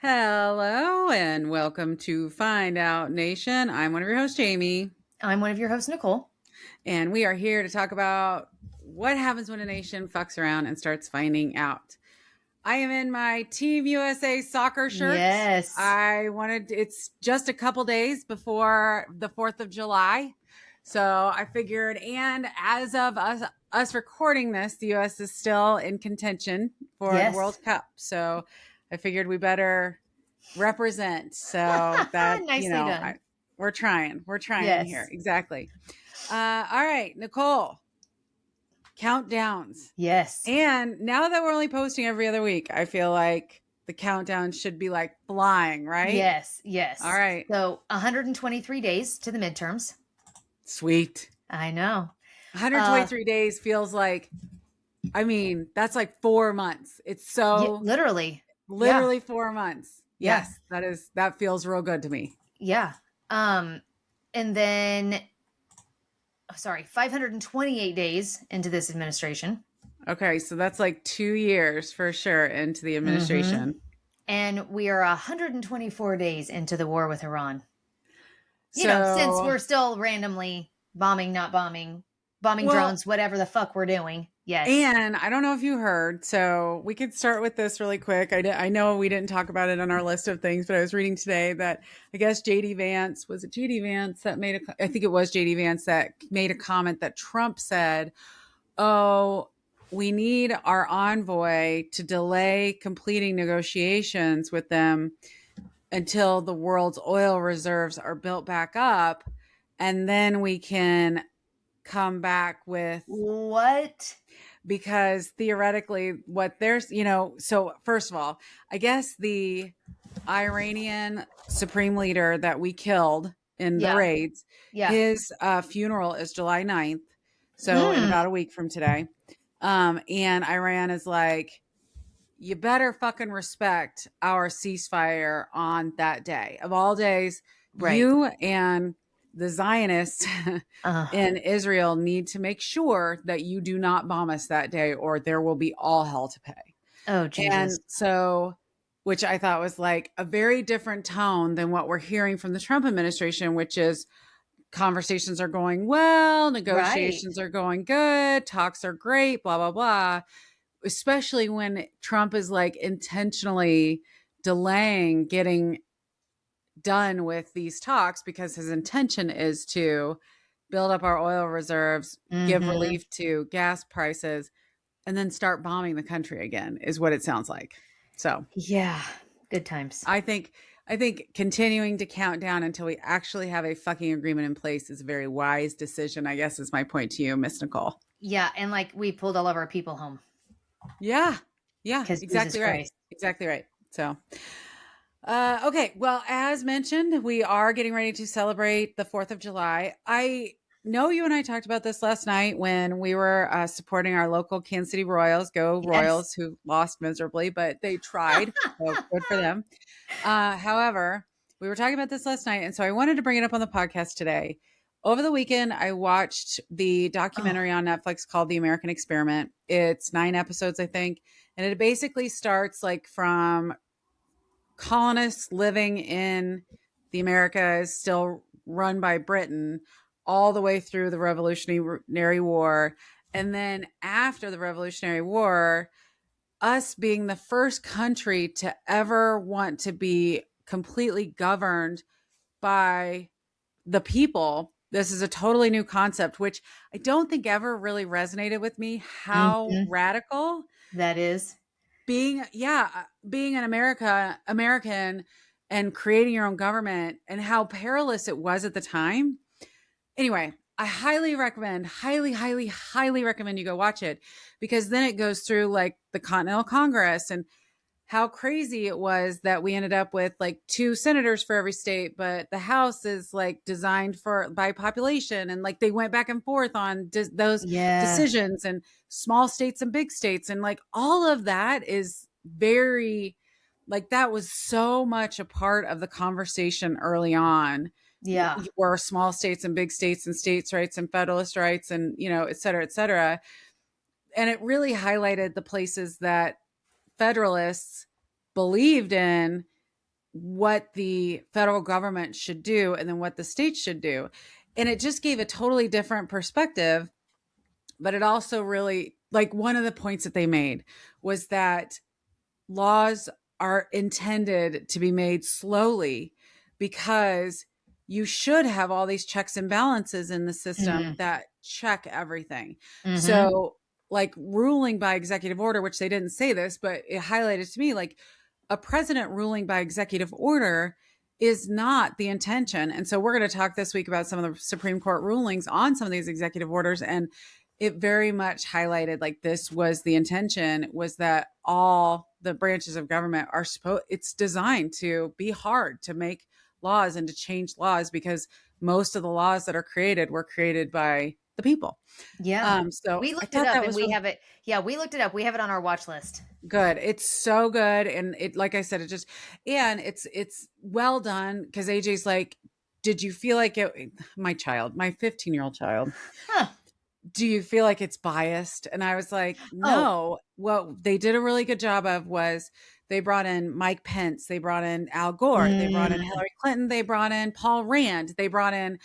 Hello and welcome to Find Out Nation. I'm one of your hosts, Jamie, I'm one of your hosts, Nicole. and we are here to talk about what happens when a nation fucks around and starts finding out. I am in my Team USA soccer shirt. Yes. It's just a couple days before the 4th of July. So I figured, and as of us recording this, the US is still in contention for the World Yes. Cup. So I figured we better represent so that, Nicely done. we're trying here. Yes. Exactly. All right, Nicole, countdowns. Yes. And now that we're only posting every other week, I feel like the countdown should be like flying, right? Yes. All Yes. right. So 123 days to the midterms. Sweet. I know. 123 days feels like, that's like 4 months. It's so Literally. literally 4 months. Yeah. Yes, that feels real good to me. Yeah. And then, 528 days into this administration. Okay, so that's like 2 years for sure into the administration. And we are 124 days into the war with Iran. So, Since we're still randomly bombing, not bombing, drones, whatever the fuck we're doing. Yes. And I don't know if you heard, so we could start with this really quick. I know we didn't talk about it on our list of things, but I was reading today that I guess JD Vance, was it JD Vance that made I think it was JD Vance that made a comment that Trump said, "Oh, we need our envoy to delay completing negotiations with them until the world's oil reserves are built back up, and then we can come back with what?" Because theoretically what there's, so first of all, I guess the Iranian supreme leader that we killed in the raids, his funeral is July 9th. So in about a week from today. And Iran is like, you better fucking respect our ceasefire on that day. Of all days, you and the Zionists in Israel need to make sure that you do not bomb us that day, or there will be all hell to pay. Oh, Jesus. And so, which I thought was like a very different tone than what we're hearing from the Trump administration, which is conversations are going well, negotiations are going good, talks are great, blah, blah, blah. Especially when Trump is like intentionally delaying getting done with these talks because his intention is to build up our oil reserves, give relief to gas prices, and then start bombing the country again, is what it sounds like. So, yeah, good times. I think continuing to count down until we actually have a fucking agreement in place is a very wise decision, I guess, is my point to you, Miss Nicole. Yeah, and like we pulled all of our people home. Yeah, exactly right. Exactly right. So, okay. Well, as mentioned, we are getting ready to celebrate the 4th of July. I know you and I talked about this last night when we were supporting our local Kansas City Royals. Go Royals, who lost miserably, but they tried. So good for them. However, we were talking about this last night, and so I wanted to bring it up on the podcast today. Over the weekend, I watched the documentary on Netflix called The American Experiment. It's 9 episodes, I think. And it basically starts like from colonists living in the Americas, still run by Britain, all the way through the Revolutionary War. And then after the Revolutionary War, us being the first country to ever want to be completely governed by the people. This is a totally new concept, which I don't think ever really resonated with me, how radical that is. Being an American and creating your own government, and how perilous it was at the time. Anyway, I highly recommend you go watch it, because then it goes through like the Continental Congress and how crazy it was that we ended up with like 2 senators for every state, but the House is like designed by population, and like they went back and forth on those decisions, and small states and big states, and like all of that is very, like, that was so much a part of the conversation early on. Yeah, were small states and big states, and states' rights and federalist rights, and et cetera, et cetera. And it really highlighted the places that Federalists believed in what the federal government should do and then what the states should do. And it just gave a totally different perspective. But it also really, like, one of the points that they made was that laws are intended to be made slowly because you should have all these checks and balances in the system that check everything. So, like, ruling by executive order, which they didn't say this, but it highlighted to me, like, a president ruling by executive order is not the intention. And so we're going to talk this week about some of the Supreme Court rulings on some of these executive orders. And it very much highlighted, like, this was the intention, was that all the branches of government are it's designed to be hard to make laws and to change laws, because most of the laws that are created were created by the people. Yeah. So we looked it up and we have it. Yeah, we looked it up. We have it on our watch list. Good. It's so good. And it, like I said, and it's well done. Cause AJ's like, did you feel like my 15-year-old child, do you feel like it's biased? And I was like, no. What they did a really good job of was they brought in Mike Pence, they brought in Al Gore, they brought in Hillary Clinton, they brought in Paul Rand, they brought in,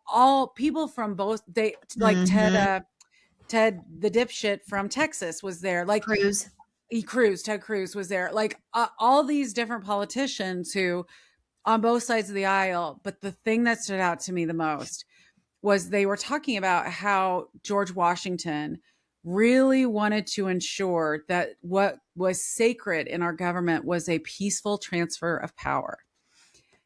all people from both. They like Ted the dipshit from Texas was there. Like Ted Cruz was there. Like all these different politicians who on both sides of the aisle. But the thing that stood out to me the most was they were talking about how George Washington really wanted to ensure that what was sacred in our government was a peaceful transfer of power.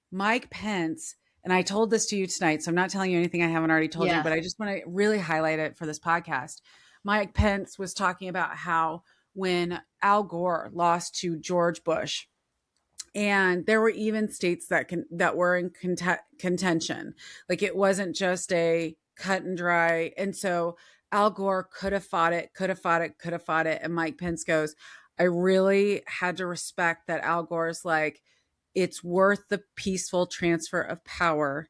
Mike Pence, and I told this to you tonight, so I'm not telling you anything I haven't already told you, but I just want to really highlight it for this podcast. Mike Pence was talking about how when Al Gore lost to George Bush, and there were even states that were in contention. Like, it wasn't just a cut and dry. And so Al Gore could have fought it. And Mike Pence goes, I really had to respect that Al Gore's like, it's worth the peaceful transfer of power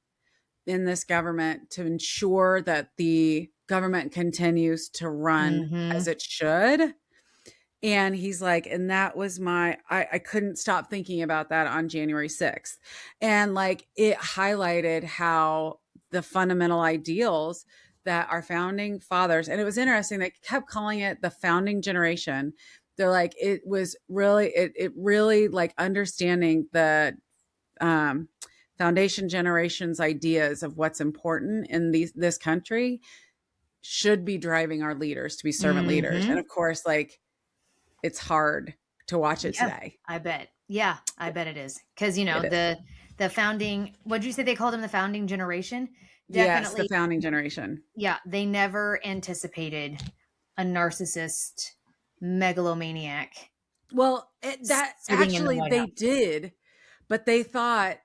in this government to ensure that the government continues to run as it should. And he's like, and that was I couldn't stop thinking about that on January 6th. And like, it highlighted how the fundamental ideals that our founding fathers, and it was interesting, they kept calling it the founding generation. They're like, it was really, it really like understanding the foundation generation's ideas of what's important in this country should be driving our leaders to be servant leaders. And of course, like, it's hard to watch it today. I bet. Yeah, I bet it is. Because, the founding, what'd you say they called them? The founding generation? Definitely. Yes, the founding generation. Yeah, they never anticipated a narcissist megalomaniac. Well, they did, but they thought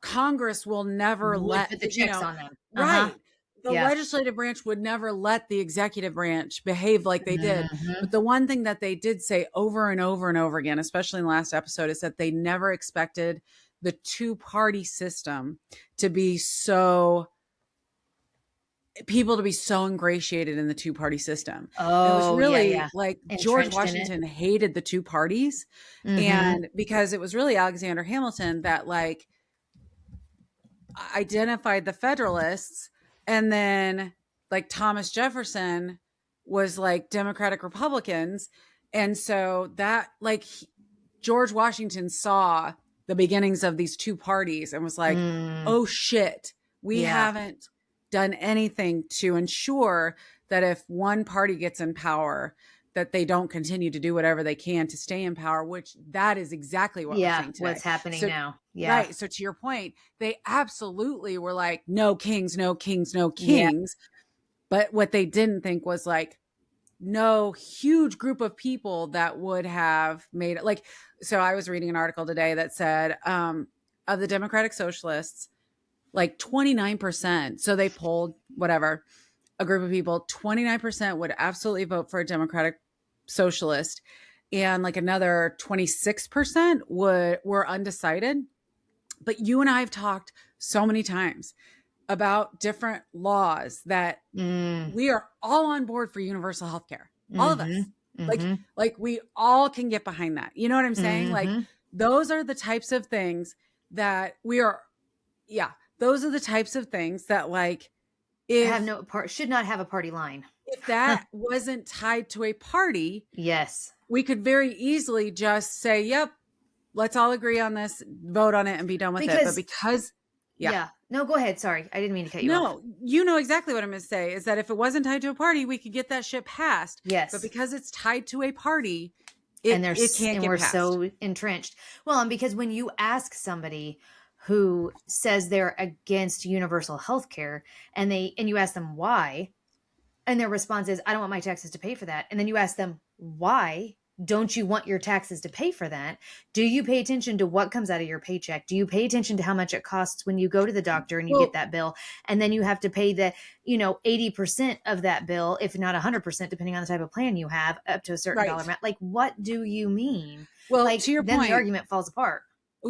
Congress will never let put the checks on them. Right. The legislative branch would never let the executive branch behave like they did. But the one thing that they did say over and over and over again, especially in the last episode, is that they never expected the two-party system to be people to be so ingratiated in the two-party system. It was really like George Washington hated the two parties. And because it was really Alexander Hamilton that like identified the Federalists. And then like Thomas Jefferson was like Democratic Republicans. And so that like George Washington saw the beginnings of these two parties and was like, oh shit, we haven't done anything to ensure that if one party gets in power, that they don't continue to do whatever they can to stay in power, which that is exactly what we're seeing today. What's happening now. Yeah. Right. So to your point, they absolutely were like, no kings, no kings, no kings. Yeah. But what they didn't think was like, no huge group of people that would have made it. Like, so I was reading an article today that said of the Democratic Socialists, like 29%. So they polled whatever, a group of people, 29% would absolutely vote for a Democratic Socialist. And like another 26% were undecided. But you and I have talked so many times about different laws that we are all on board for universal health care. All of us. Like we all can get behind that. You know what I'm saying? Like those are the types of things that those are the types of things that like, should not have a party line. If that wasn't tied to a party, yes, we could very easily just say, yep, let's all agree on this, vote on it, and be done with it. But because no, go ahead. Sorry, I didn't mean to cut you off. No, you know exactly what I'm going to say is that if it wasn't tied to a party, we could get that shit passed. Yes, but because it's tied to a party, it can't get passed. So entrenched. Well, and because when you ask somebody who says they're against universal health care and you ask them why, and their response is, I don't want my taxes to pay for that. And then you ask them, why don't you want your taxes to pay for that? Do you pay attention to what comes out of your paycheck? Do you pay attention to how much it costs when you go to the doctor and you get that bill? And then you have to pay the, 80% of that bill, if not 100%, depending on the type of plan you have, up to a certain dollar amount. Like, what do you mean? Well, like, to your then point, the argument falls apart.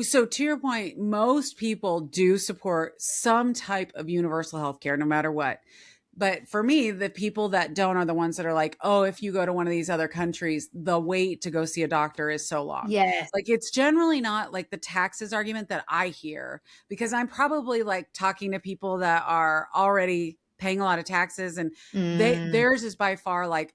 So to your point, most people do support some type of universal health care, no matter what. But for me, the people that don't are the ones that are like, oh, if you go to one of these other countries, the wait to go see a doctor is so long. Yes. Like, it's generally not like the taxes argument that I hear, because I'm probably like talking to people that are already paying a lot of taxes, and theirs is by far like,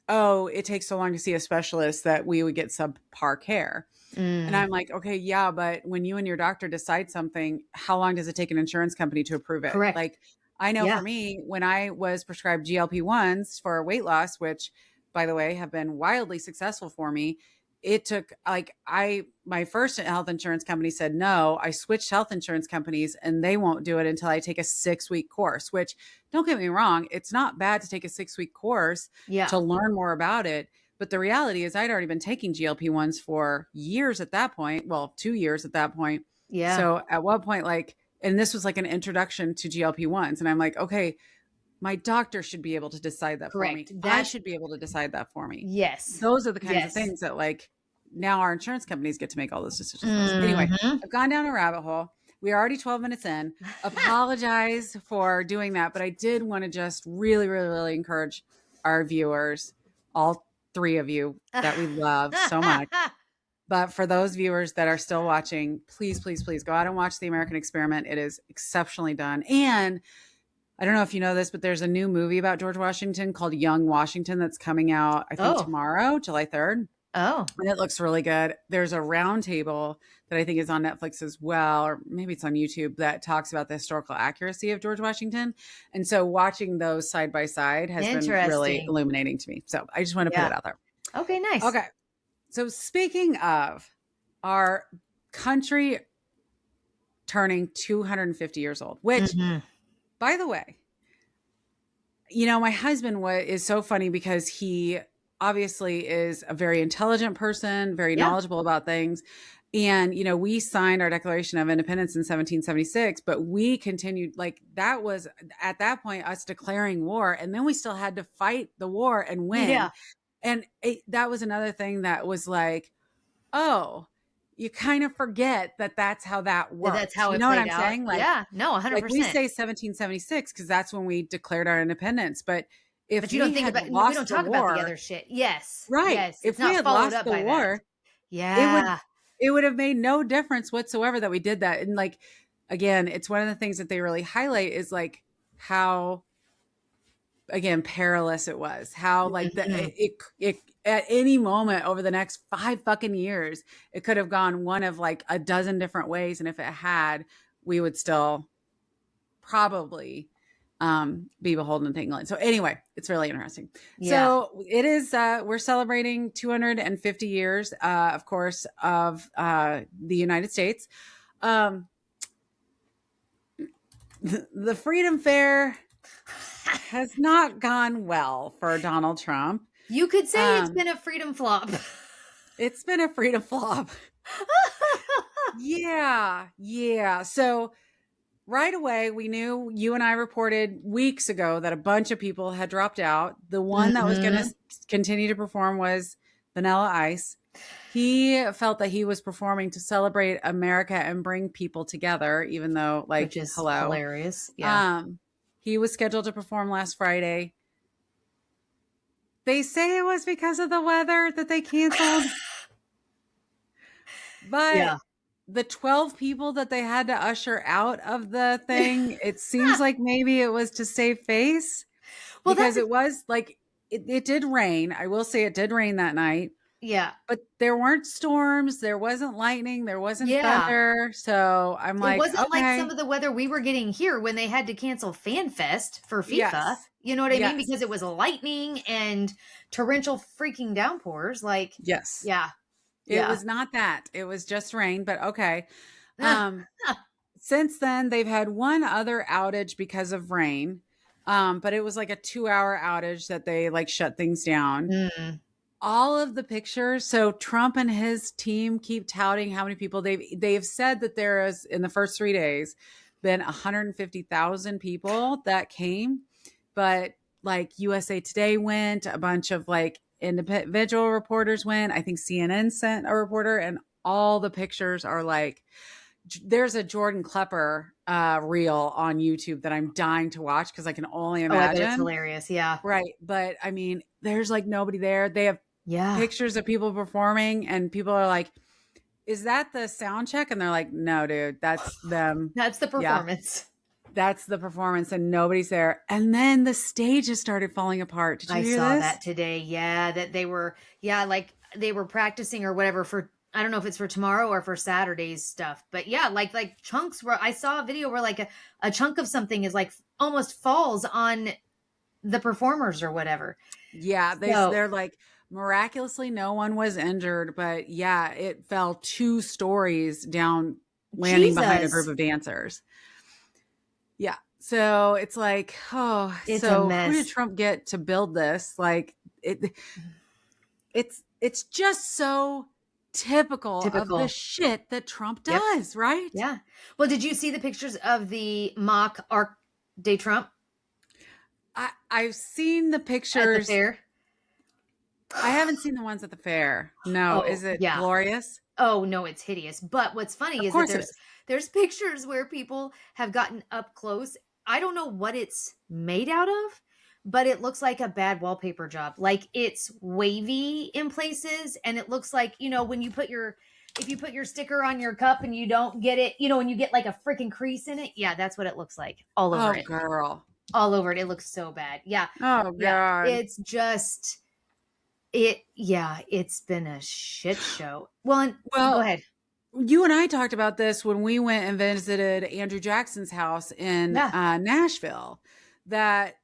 oh, it takes so long to see a specialist that we would get subpar care. And I'm like, okay, yeah, but when you and your doctor decide something, how long does it take an insurance company to approve it? Correct. Like, I know for me, when I was prescribed GLP-1s for weight loss, which, by the way, have been wildly successful for me, it took my first health insurance company said no. I switched health insurance companies and they won't do it until I take a 6-week course, which, don't get me wrong, it's not bad to take a 6-week course to learn more about it. But the reality is I'd already been taking GLP-1s for years at that point. Well, 2 years at that point. Yeah. So at what point, and this was like an introduction to GLP-1s. And I'm like, okay, my doctor should be able to decide that for me. I should be able to decide that for me. Yes. Those are the kinds of things that now our insurance companies get to make all those decisions. Anyway, I've gone down a rabbit hole. We're already 12 minutes in. Apologize for doing that. But I did want to just really, really, really encourage our viewers, all 3 of you that we love so much. But for those viewers that are still watching, please, please, please go out and watch The American Experiment. It is exceptionally done. And I don't know if you know this, but there's a new movie about George Washington called Young Washington that's coming out, I think, tomorrow, July 3rd. Oh. And it looks really good. There's a round table that I think is on Netflix as well, or maybe it's on YouTube, that talks about the historical accuracy of George Washington. And so watching those side by side has been really illuminating to me. So I just want to put it out there. Okay, nice. Okay. So speaking of our country turning 250 years old, which, by the way, my husband is so funny because he obviously is a very intelligent person, very knowledgeable about things. And, we signed our Declaration of Independence in 1776, but we continued, that was at that point us declaring war. And then we still had to fight the war and win. Yeah. And that was another thing that was like, oh, you kind of forget that that's how that works. That's how you know what I'm saying? 100%. We say 1776 because that's when we declared our independence. But if you don't think about, we don't talk about the other shit. Yes. Right. Yes. If we had lost the war, it would have made no difference whatsoever that we did that. And again, it's one of the things that they really highlight is how, again, perilous it was, how it at any moment over the next 5 fucking years, it could have gone one of a dozen different ways. And if it had, we would still probably be beholden to England. So anyway, it's really interesting. Yeah. So it is, we're celebrating 250 years, of course, of the United States. The Freedom Fair has not gone well for Donald Trump. You could say it's been a freedom flop. It's been a freedom flop. Yeah. So right away, we knew, you and I reported weeks ago that a bunch of people had dropped out. The one that was going to continue to perform was Vanilla Ice. He felt that he was performing to celebrate America and bring people together, even though, which is hilarious. Yeah. He was scheduled to perform last Friday. They say it was because of the weather that they canceled. But the 12 people that they had to usher out of the thing, it seems like maybe it was to save face. Well, because it was like, it did rain. I will say it did rain that night. Yeah. But there weren't storms. There wasn't lightning. There wasn't thunder. So I'm like, it wasn't like some of the weather we were getting here when they had to cancel Fan Fest for FIFA. Yes. You know what I mean? Because it was lightning and torrential freaking downpours. Like, yes. Yeah. It was not that. It was just rain, but okay. Since then, they've had one other outage because of rain. But it was like a 2-hour outage that they like shut things down. All of the pictures. So Trump and his team keep touting how many people they've said that there is in the first 3 days been 150,000 people that came, but like USA Today went, a bunch of like individual reporters went. I think CNN sent a reporter, and all the pictures are like, there's a Jordan Klepper reel on YouTube that I'm dying to watch because I can only imagine. I bet it's hilarious. Yeah. Right. But I mean, there's like nobody there. They have pictures of people performing, and people are like, is that the sound check? And they're like, no, dude, that's them. That's the performance. That's the performance, and nobody's there. And then the stage has started falling apart. Did you hear saw this? that today. Yeah, that they were, like they were practicing or whatever for, I don't know if it's for tomorrow or for Saturday's stuff, but yeah, like chunks where I saw a video where like a chunk of something is like almost falls on the performers or whatever. Yeah, they're like, miraculously no one was injured, but yeah, it fell 2 stories down, landing behind a group of dancers. Yeah. So it's like, it's so a mess. Who did Trump get to build this? Like it's just so typical of the shit that Trump does, right? Yeah. Well, did you see the pictures of the mock Arc de Trump? I've seen the pictures at the fair. I haven't seen the ones at the fair. No. Is it glorious? Oh no, it's hideous. But what's funny is that there's pictures where people have gotten up close. I don't know what it's made out of, but it looks like a bad wallpaper job. Like it's wavy in places, and it looks like, when you put if you put your sticker on your cup and you don't get it, when you get like a freaking crease in it. Yeah, that's what it looks like all over it. Oh, girl. All over it. It looks so bad. Yeah. Oh, God. Yeah. It's just, it's been a shit show. Well, go ahead. You and I talked about this when we went and visited Andrew Jackson's house in Nashville, that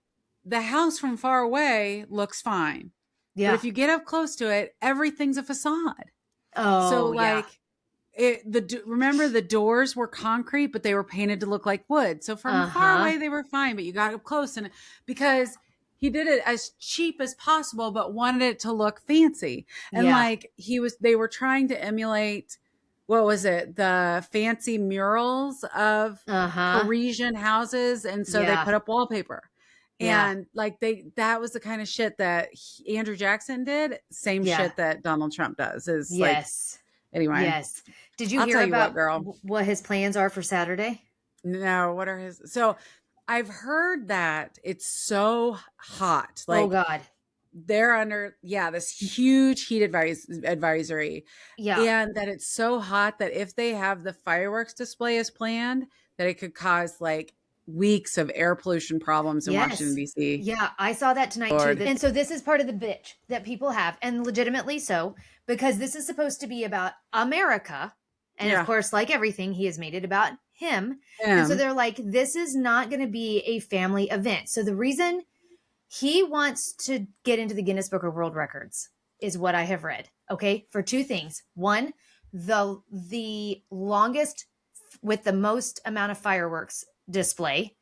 the house from far away looks fine. Yeah. But if you get up close to it, everything's a facade. Oh, so like remember the doors were concrete, but they were painted to look like wood. So from far away, they were fine, but you got up close, and because he did it as cheap as possible, but wanted it to look fancy. And like they were trying to emulate, what was it? The fancy murals of Parisian houses. And so they put up wallpaper. And like that was the kind of shit that Andrew Jackson did. Same shit that Donald Trump does is anyway. Yes. Did you hear about what his plans are for Saturday? No. What are his? So I've heard that it's so hot. Like, oh God. They're under, this huge heat advisory. Yeah. And that it's so hot that if they have the fireworks display as planned, that it could cause like weeks of air pollution problems in Washington, D.C. Yeah, I saw that tonight too. And so this is part of the bitch that people have, and legitimately so, because this is supposed to be about America. And of course, like everything, he has made it about him. And so they're like, this is not going to be a family event. So the reason he wants to get into the Guinness Book of World Records is what I have read. Okay. For 2 things. One, the longest with the most amount of fireworks display.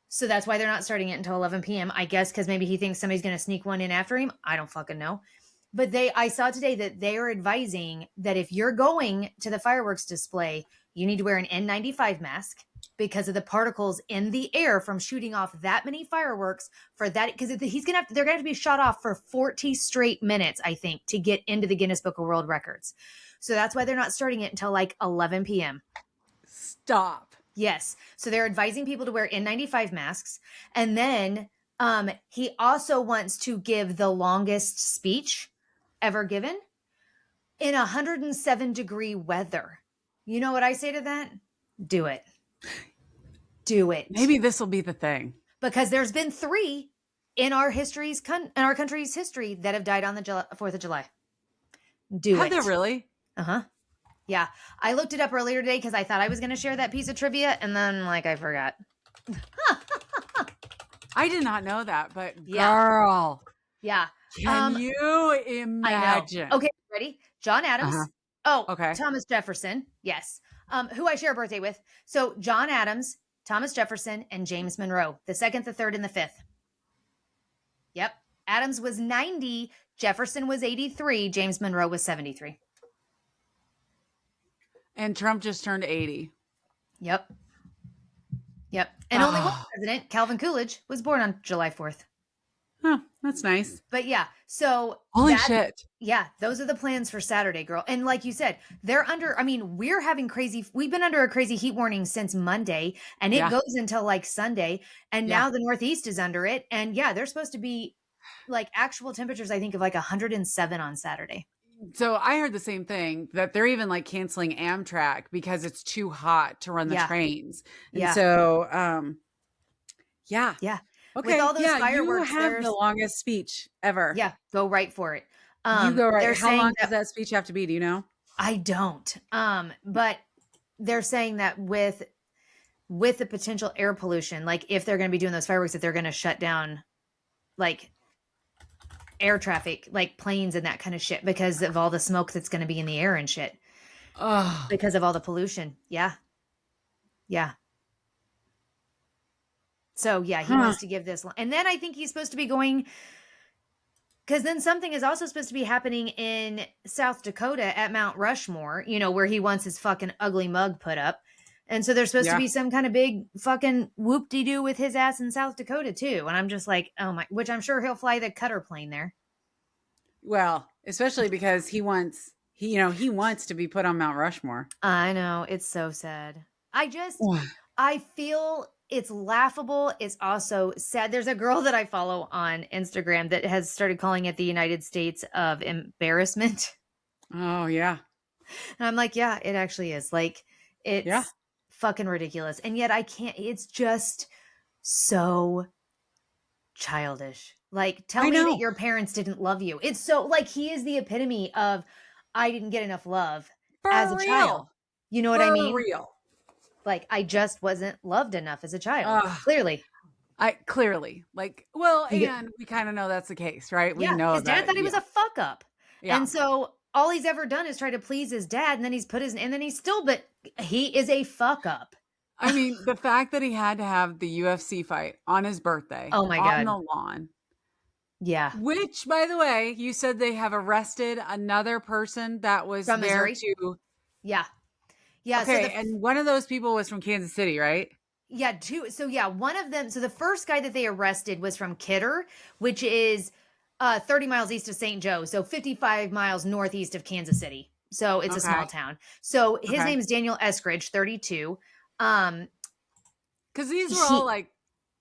So that's why they're not starting it until 11 p.m. I guess because maybe he thinks somebody's going to sneak one in after him. I don't fucking know. But I saw today that they are advising that if you're going to the fireworks display, you need to wear an N95 mask because of the particles in the air from shooting off that many fireworks for that. Because they're going to have to be shot off for 40 straight minutes, I think, to get into the Guinness Book of World Records. So that's why they're not starting it until like 11 p.m. Stop. Yes. So they're advising people to wear N95 masks. And then he also wants to give the longest speech ever given. in 107-degree weather. You know what I say to that? Do it. Do it. Maybe this will be the thing. Because there's been 3 in our country's history that have died on the 4th of July. Do Have it. there really? Uh-huh. Yeah. I looked it up earlier today because I thought I was going to share that piece of trivia, and then I forgot. I did not know that, but girl. Yeah. Can you imagine? Okay, ready? John Adams. Oh, okay. Thomas Jefferson. Yes. Who I share a birthday with. So John Adams, Thomas Jefferson, and James Monroe, the 2nd, the 3rd, and the 5th. Yep. Adams was 90, Jefferson was 83, James Monroe was 73. And Trump just turned 80. Yep. And only one president, Calvin Coolidge, was born on July 4th. Oh, that's nice. But yeah, so holy shit. Yeah, those are the plans for Saturday, girl. And like you said, we've been under a crazy heat warning since Monday, and it goes until Sunday. And now the Northeast is under it. And yeah, they're supposed to be actual temperatures, I think, of 107 on Saturday. So I heard the same thing, that they're even canceling Amtrak because it's too hot to run the trains. And so, yeah. Okay. With all those fireworks, you have the longest speech ever. Yeah, go right for it. You go right. How long does that speech have to be? Do you know? I don't. But they're saying that with the potential air pollution, if they're going to be doing those fireworks, that they're going to shut down air traffic, planes and that kind of shit, because of all the smoke that's going to be in the air and shit. Oh, because of all the pollution. Yeah. So yeah, he wants to give this, and then I think he's supposed to be going, because then something is also supposed to be happening in South Dakota at Mount Rushmore, where he wants his fucking ugly mug put up. And so there's supposed to be some kind of big fucking whoop-de-doo with his ass in South Dakota too. And I'm just oh my, which I'm sure he'll fly the Cutter plane there. Well, especially because he wants to be put on Mount Rushmore. I know. It's so sad. I feel it's laughable. It's also sad. There's a girl that I follow on Instagram that has started calling it the United States of embarrassment. Oh, yeah. And I'm yeah, it actually is. It's fucking ridiculous. And yet I can't, it's just so childish. Tell me that your parents didn't love you. It's so he is the epitome of, I didn't get enough love as a child. You know what I mean? For real. I just wasn't loved enough as a child. Clearly. And we kind of know that's the case, right? We know his dad thought he was a fuck up. Yeah. And so all he's ever done is try to please his dad, and then but he is a fuck up. I mean, the fact that he had to have the UFC fight on his birthday. Oh my God. On the lawn. Yeah. Which, by the way, you said they have arrested another person that was from there Missouri? too. Yeah. Yeah. Okay, and one of those people was from Kansas City, right? Yeah, two. So yeah, one of them. So the first guy that they arrested was from Kidder, which is 30 miles east of St. Joe. So 55 miles northeast of Kansas City. So it's a small town. So his name is Daniel Eskridge, 32. Because these were all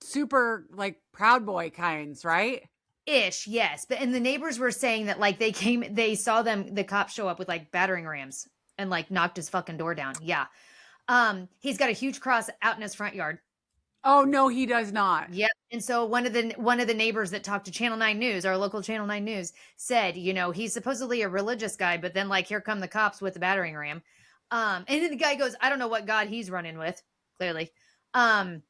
super Proud Boy kinds, right? Ish, yes. But and the neighbors were saying that they saw the cops show up with battering rams and knocked his fucking door down. Yeah. He's got a huge cross out in his front yard. Oh no, he does not. Yep. And so one of the neighbors that talked to Channel 9 News, our local Channel 9 News, said, he's supposedly a religious guy, but then here come the cops with the battering ram. And then the guy goes, I don't know what God he's running with, clearly. And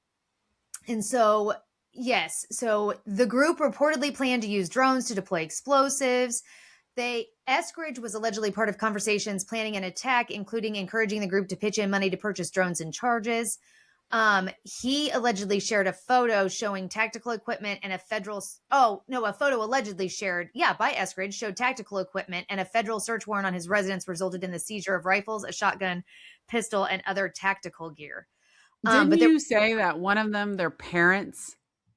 so yes, so the group reportedly planned to use drones to deploy explosives. Eskridge was allegedly part of conversations planning an attack, including encouraging the group to pitch in money to purchase drones and charges. He allegedly shared a photo showing tactical equipment and a photo allegedly shared, by Eskridge showed tactical equipment, and a federal search warrant on his residence resulted in the seizure of rifles, a shotgun, pistol, and other tactical gear. Didn't you say that one of them, their parents?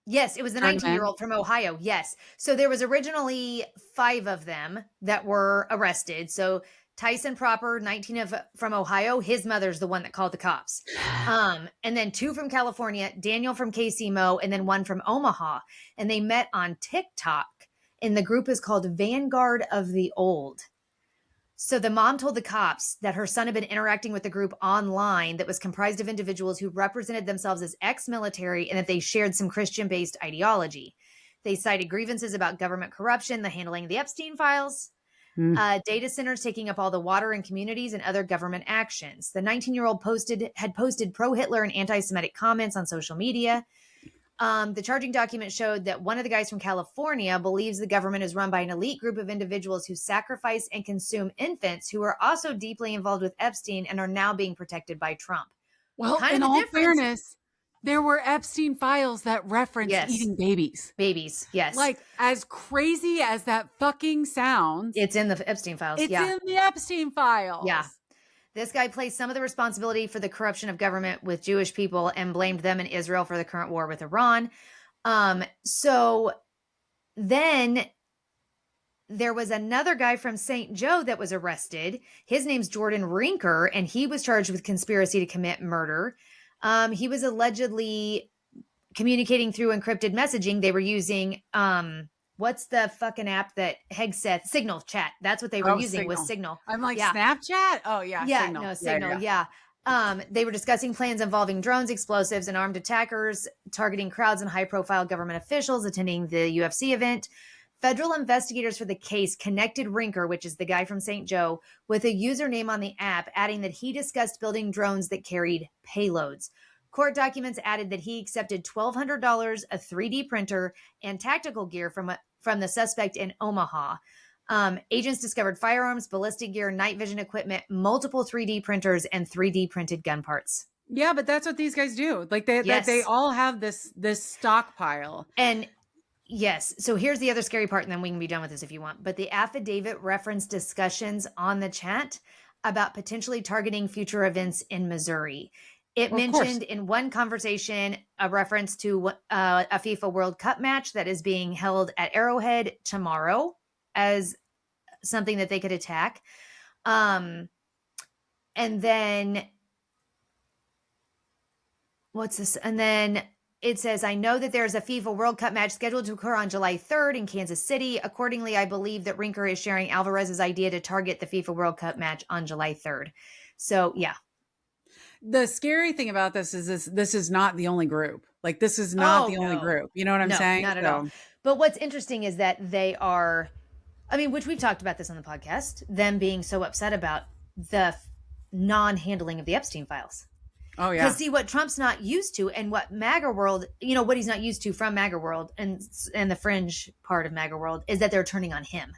Yes, it was the 19-year-old from Ohio. Yes. So there was originally 5 of them that were arrested. So Tyson Proper, 19 from Ohio, his mother's the one that called the cops. And then 2 from California, Daniel from KC and then 1 from Omaha. And they met on TikTok, and the group is called Vanguard of the Old. So the mom told the cops that her son had been interacting with a group online that was comprised of individuals who represented themselves as ex-military and that they shared some Christian-based ideology. They cited grievances about government corruption, the handling of the Epstein files, data centers taking up all the water in communities, and other government actions. The 19-year-old had posted pro-Hitler and anti-Semitic comments on social media. The charging document showed that one of the guys from California believes the government is run by an elite group of individuals who sacrifice and consume infants who are also deeply involved with Epstein and are now being protected by Trump. Well, in all fairness, there were Epstein files that referenced eating babies. Babies, yes. Like, as crazy as that fucking sounds. It's in the Epstein files, It's in the Epstein files. Yeah. This guy placed some of the responsibility for the corruption of government with Jewish people and blamed them and Israel for the current war with Iran. So then there was another guy from St. Joe that was arrested. His name's Jordan Rinker, and he was charged with conspiracy to commit murder. He was allegedly communicating through encrypted messaging. They were using what's the fucking app that Hegseth? Signal chat. That's what they were using. Signal. Was Signal. I'm like, Snapchat? Oh, yeah. Yeah, Signal. no, Signal, yeah. They were discussing plans involving drones, explosives, and armed attackers, targeting crowds and high-profile government officials attending the UFC event. Federal investigators for the case connected Rinker, which is the guy from St. Joe, with a username on the app, adding that he discussed building drones that carried payloads. Court documents added that he accepted $1,200, a 3D printer, and tactical gear from the suspect in Omaha. Agents discovered firearms, ballistic gear, night vision equipment, multiple 3D printers, and 3D printed gun parts. Yeah, but that's what these guys do. Like they all have this stockpile. And yes, so here's the other scary part, and then we can be done with this if you want. But the affidavit referenced discussions on the chat about potentially targeting future events in Missouri. It mentioned in one conversation a reference to a FIFA World Cup match that is being held at Arrowhead tomorrow as something that they could attack. And then what's this? And then it says, I know that there's a FIFA World Cup match scheduled to occur on July 3rd in Kansas City. Accordingly, I believe that Rinker is sharing Alvarez's idea to target the FIFA World Cup match on July 3rd. So, yeah. The scary thing about this is this is not the only group. Like, this is not the only group. You know what I'm saying? Not at all. But what's interesting is that they are, I mean, which we've talked about this on the podcast, them being so upset about the non-handling of the Epstein files. Oh, yeah. Because see, what Trump's not used to and what MAGA world, what he's not used to from MAGA world and the fringe part of MAGA world is that they're turning on him.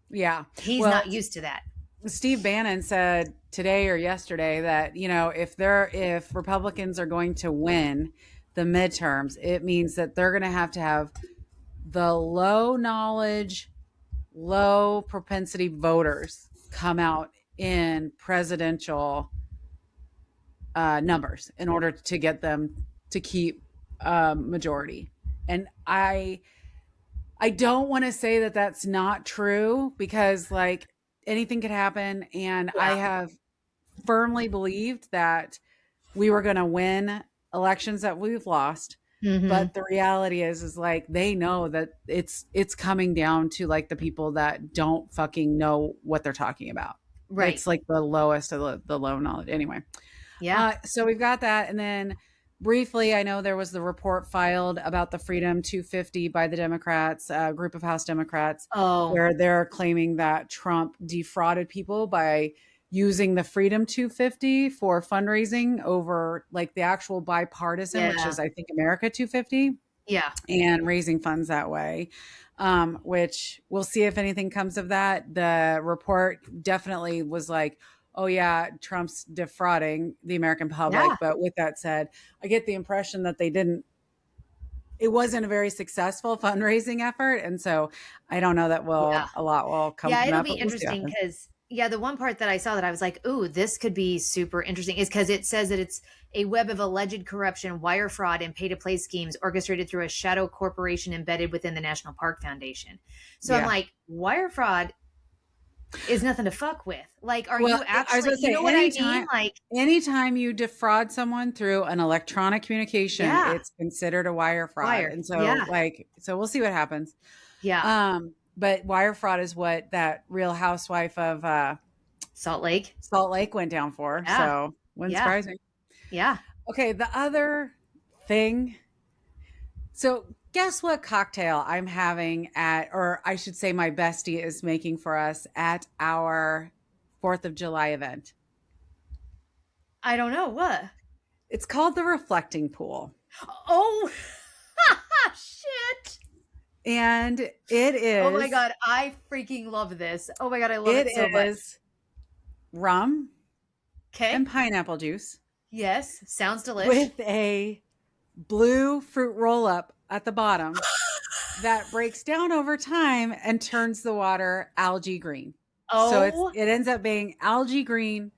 Yeah. He's not used to that. Steve Bannon said today or yesterday that, if Republicans are going to win the midterms, it means that they're going to have the low knowledge, low propensity voters come out in presidential numbers in order to get them to keep majority. And I don't want to say that that's not true because anything could happen. And I have firmly believed that we were going to win elections that we've lost. Mm-hmm. But the reality is they know that it's coming down to the people that don't fucking know what they're talking about. Right. It's the lowest of the low knowledge. Anyway. Yeah. So we've got that. And then briefly, I know there was the report filed about the Freedom 250 by the Democrats, a group of House Democrats, where they're claiming that Trump defrauded people by using the Freedom 250 for fundraising over the actual bipartisan, which is, I think, America 250. Yeah. And raising funds that way, which we'll see if anything comes of that. The report definitely was oh yeah, Trump's defrauding the American public. Yeah. But with that said, I get the impression that it wasn't a very successful fundraising effort. And so I don't know that a lot will come from that. Yeah, it'll be interesting because the one part that I saw that I was like, ooh, this could be super interesting is because it says that it's a web of alleged corruption, wire fraud, and pay-to-play schemes orchestrated through a shadow corporation embedded within the National Park Foundation. So I'm like, wire fraud is nothing to fuck with. Are you actually, what I mean? Anytime you defraud someone through an electronic communication, it's considered a wire fraud. And so so we'll see what happens. Yeah. But wire fraud is what that Real Housewife of Salt Lake. Salt Lake went down for. Yeah. So wouldn't Yeah. surprise me. Yeah. Okay, the other thing. So guess what cocktail I'm having at, or I should say my bestie is making for us at our 4th of July event. I don't know. What? It's called the Reflecting Pool. Oh, shit. And it is. Oh my God. I freaking love this. Oh my God. I love it so much. It is rum. Okay. And pineapple juice. Yes. Sounds delicious. With a blue fruit roll up at the bottom that breaks down over time and turns the water algae green. Oh. So it ends up being algae green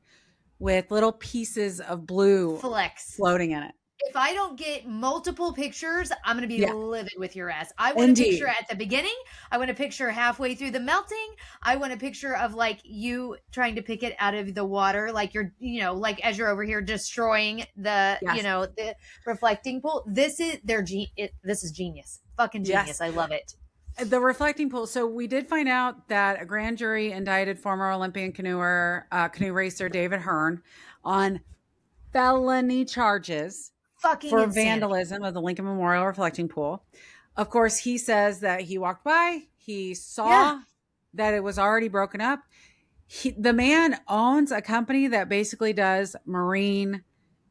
with little pieces of blue floating in it. If I don't get multiple pictures, I'm going to be livid with your ass. I want a picture at the beginning. I want a picture halfway through the melting. I want a picture of like you trying to pick it out of the water. Like you're, like as you're over here destroying the, the reflecting pool. This is this is genius. Fucking genius. Yes. I love it. The reflecting pool. So we did find out that a grand jury indicted former Olympian canoe racer David Hearn on felony charges for vandalism of the Lincoln Memorial Reflecting Pool. Of course, he says that he walked by, he saw that it was already broken up. The man owns a company that basically does marine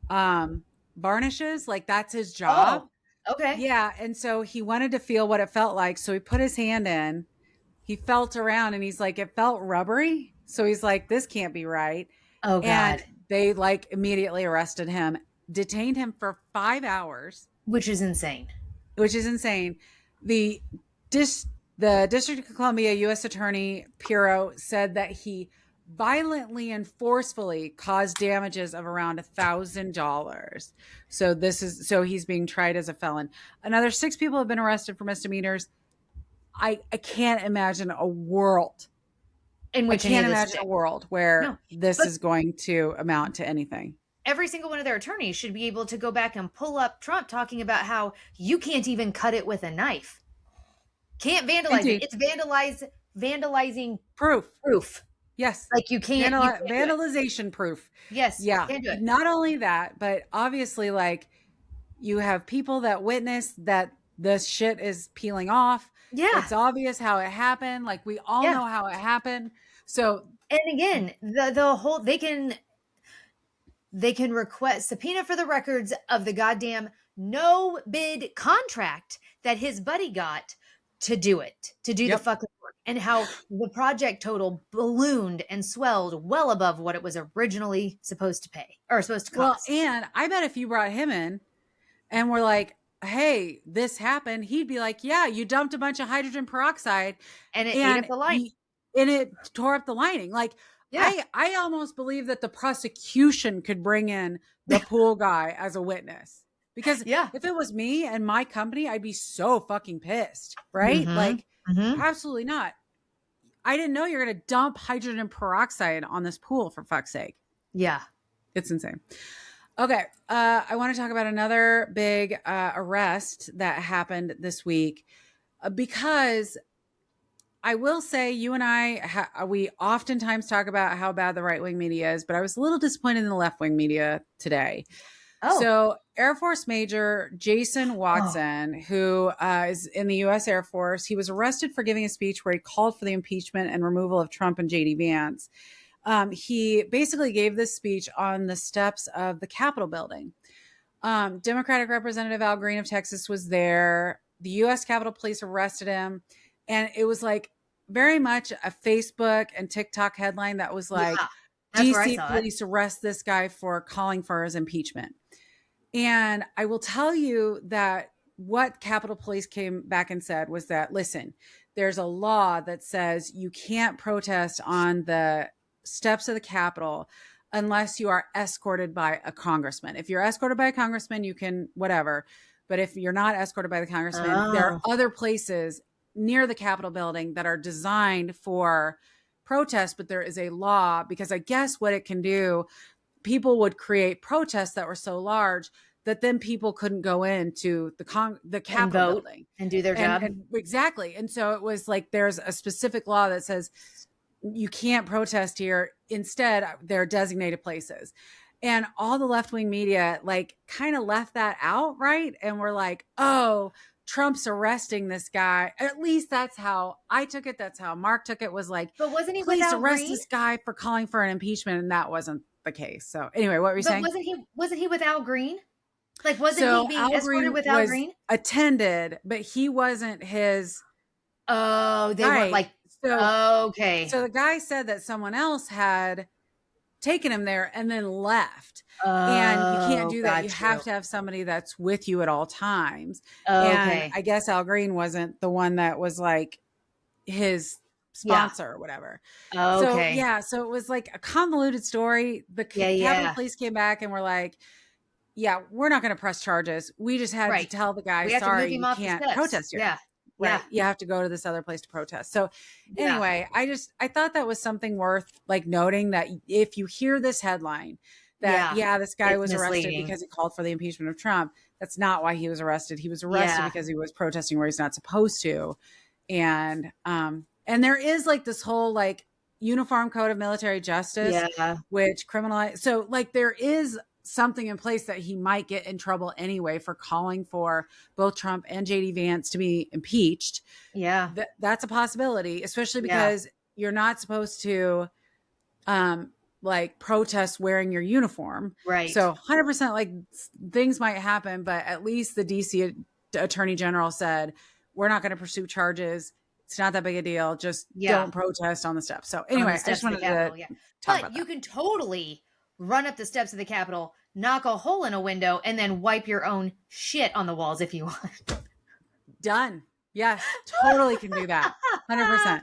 varnishes. Like that's his job. Oh, okay. Yeah. And so he wanted to feel what it felt like. So he put his hand in, he felt around and he's like, it felt rubbery. So he's like, this can't be right. Oh God. And they like immediately arrested him, detained him for 5 hours. Which is insane. The District of Columbia U.S. Attorney Pirro said that he violently and forcefully caused damages of around $1,000. So he's being tried as a felon. Another 6 people have been arrested for misdemeanors. I can't imagine a world in which where this is going to amount to anything. Every single one of their attorneys should be able to go back and pull up Trump talking about how you can't even cut it with a knife. Can't vandalize it. It's vandalizing proof. Yes. Like you can't. Vandalization proof. Yes. Yeah. Can't do it. Not only that, but obviously like you have people that witness that this shit is peeling off. Yeah. It's obvious how it happened. Like we all know how it happened. So. And again, the whole, they can request subpoena for the records of the goddamn no bid contract that his buddy got to do the fucking work, and how the project total ballooned and swelled well above what it was originally supposed to pay or supposed to cost. Well, and I bet if you brought him in and we're like, hey, this happened, he'd be like, yeah, you dumped a bunch of hydrogen peroxide and it ate up the lining. And it tore up the lining. Like, I almost believe that the prosecution could bring in the pool guy as a witness. Because if it was me and my company, I'd be so fucking pissed, right? Mm-hmm. Like, absolutely not. I didn't know you're going to dump hydrogen peroxide on this pool, for fuck's sake. Yeah. It's insane. Okay. I want to talk about another big arrest that happened this week because I will say you and we oftentimes talk about how bad the right-wing media is, but I was a little disappointed in the left-wing media today. Oh. So Air Force Major Jason Watson, who is in the U.S. Air Force, he was arrested for giving a speech where he called for the impeachment and removal of Trump and J.D. Vance. He basically gave this speech on the steps of the Capitol building. Democratic Representative Al Green of Texas was there. The U.S. Capitol Police arrested him. And it was like very much a Facebook and TikTok headline that was like, DC police arrest this guy for calling for his impeachment. And I will tell you that what Capitol Police came back and said was that, listen, there's a law that says you can't protest on the steps of the Capitol unless you are escorted by a congressman. If you're escorted by a congressman, you can whatever. But if you're not escorted by the congressman, there are other places near the Capitol building that are designed for protest, but there is a law because I guess what it can do, people would create protests that were so large that then people couldn't go into the Capitol building and do their job. Exactly. And so it was like, there's a specific law that says you can't protest here. Instead, they're designated places. And all the left-wing media like kind of left that out, right? And we're like, oh, Trump's arresting this guy. At least that's how I took it. That's how Mark took it, was like, but wasn't he please without arrest green? this guy for calling for an impeachment. And that wasn't the case. So anyway, what were you saying? Wasn't he without green? Like, wasn't he being escorted without green? Attended, but he wasn't his. Oh, they weren't like, okay. So the guy said that someone else had taken him there and then left. And you can't do that. You have to have somebody that's with you at all times. And I guess Al Green wasn't the one that was like his sponsor or whatever. So it was like a convoluted story. The Capitol Police came back and were like, yeah, we're not going to press charges. We just had to tell the guy, sorry, you can't protest here. Right. You have to go to this other place to protest. So anyway, I thought that was something worth like noting, that if you hear this headline that, this guy was arrested because he called for the impeachment of Trump, that's not why he was arrested. He was arrested because he was protesting where he's not supposed to. And there is like this whole like Uniform Code of Military Justice, which criminalize. So like there is something in place that he might get in trouble anyway for calling for both Trump and JD Vance to be impeached. Yeah. That's a possibility, especially because you're not supposed to like protest wearing your uniform. Right. So 100% like things might happen, but at least the DC Attorney General said, we're not going to pursue charges. It's not that big a deal. Just don't protest on the steps. So anyway, I just wanted to talk about you can totally run up the steps of the Capitol, knock a hole in a window, and then wipe your own shit on the walls if you want. Done. Yes, totally can do that. 100%.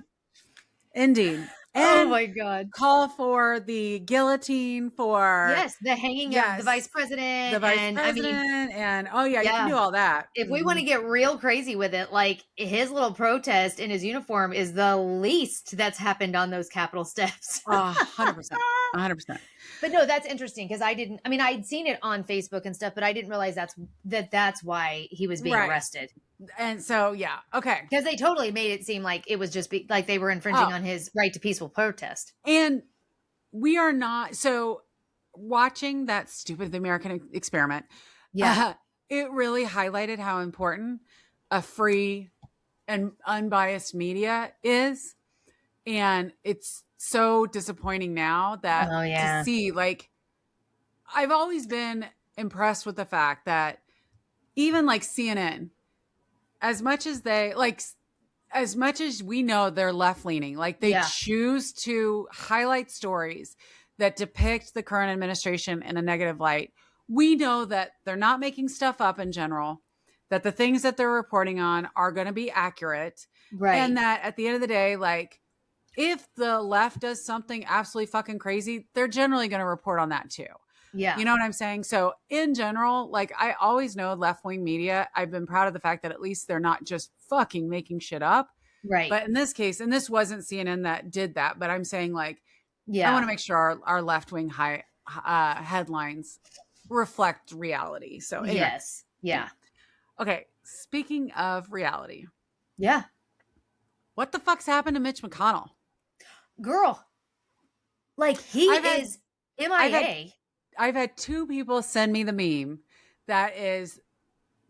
Indeed. And oh my God. Call for the guillotine for... Yes, the hanging of the vice president. The vice president. And you can do all that. If we want to get real crazy with it, like his little protest in his uniform is the least that's happened on those Capitol steps. 100%. 100%. But no, that's interesting because I'd seen it on Facebook and stuff, but I didn't realize that's why he was being arrested. And so, okay. Because they totally made it seem like it was just like they were infringing on his right to peaceful protest. And we are not. So watching that stupid The American Experiment, it really highlighted how important a free and unbiased media is. And it's so disappointing now that to see, like, I've always been impressed with the fact that even like CNN, as much as we know they're left leaning, like they choose to highlight stories that depict the current administration in a negative light. We know that they're not making stuff up in general, that the things that they're reporting on are going to be accurate. Right. And that at the end of the day, like, if the left does something absolutely fucking crazy, they're generally going to report on that too. Yeah. You know what I'm saying? So in general, like I always know left-wing media, I've been proud of the fact that at least they're not just fucking making shit up. Right. But in this case, and this wasn't CNN that did that, but I'm saying like, I want to make sure our left-wing headlines reflect reality. So anyway. Yes. Yeah. Okay. Speaking of reality. Yeah. What the fuck's happened to Mitch McConnell? Girl. Like he is MIA. I've had two people send me the meme that is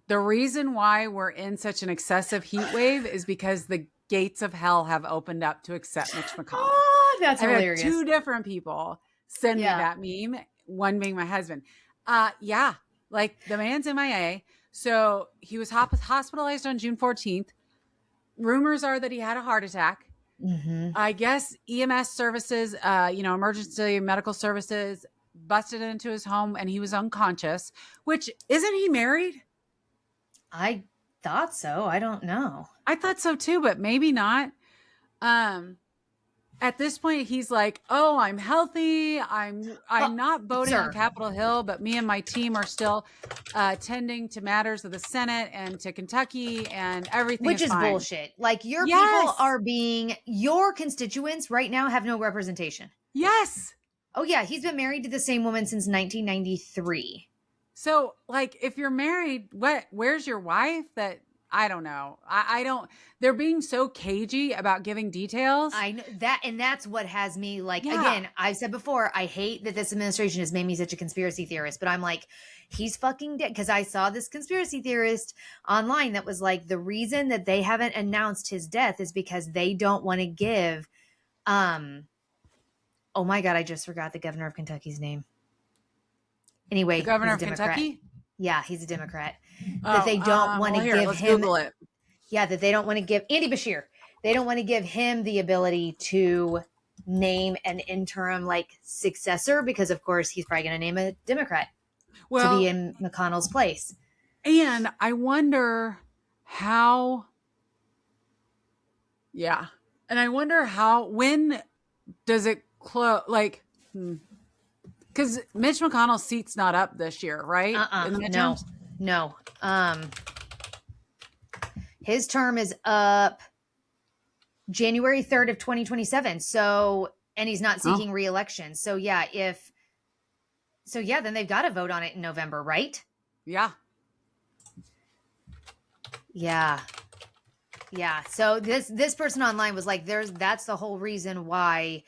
the reason why we're in such an excessive heat wave is because the gates of hell have opened up to accept Mitch McConnell. Oh, that's hilarious. I've had two different people send me that meme, one being my husband. Like the man's MIA. So he was hospitalized on June 14th. Rumors are that he had a heart attack. Mm-hmm. I guess EMS services, emergency medical services busted into his home and he was unconscious, which isn't he married? I thought so. I don't know. I thought so too, but maybe not. At this point, he's like, "Oh, I'm healthy. I'm not voting on Capitol Hill, but me and my team are still tending to matters of the Senate and to Kentucky and everything." Which is fine. Bullshit. Like people your constituents right now have no representation. Yes. Oh yeah, he's been married to the same woman since 1993. So, like, if you're married, where's your wife? That I don't know. I don't, they're being so cagey about giving details. I know that. And that's what has me like, again, I've said before, I hate that this administration has made me such a conspiracy theorist, but I'm like, he's fucking dead. Cause I saw this conspiracy theorist online that was like, the reason that they haven't announced his death is because they don't want to give, oh my God, I just forgot the governor of Kentucky's name. Anyway, the governor of Kentucky? Yeah, he's a Democrat. That they don't want to give him. Google it. Yeah, that they don't want to give Andy Bashir. They don't want to give him the ability to name an interim like successor because, of course, he's probably going to name a Democrat to be in McConnell's place. And I wonder how. Yeah, and I wonder when does it close? Like. Because Mitch McConnell's seat's not up this year, right? No. His term is up January 3rd of 2027. So, and he's not seeking re-election. So yeah, then they've got to vote on it in November, right? Yeah. Yeah. So this person online was like, that's the whole reason why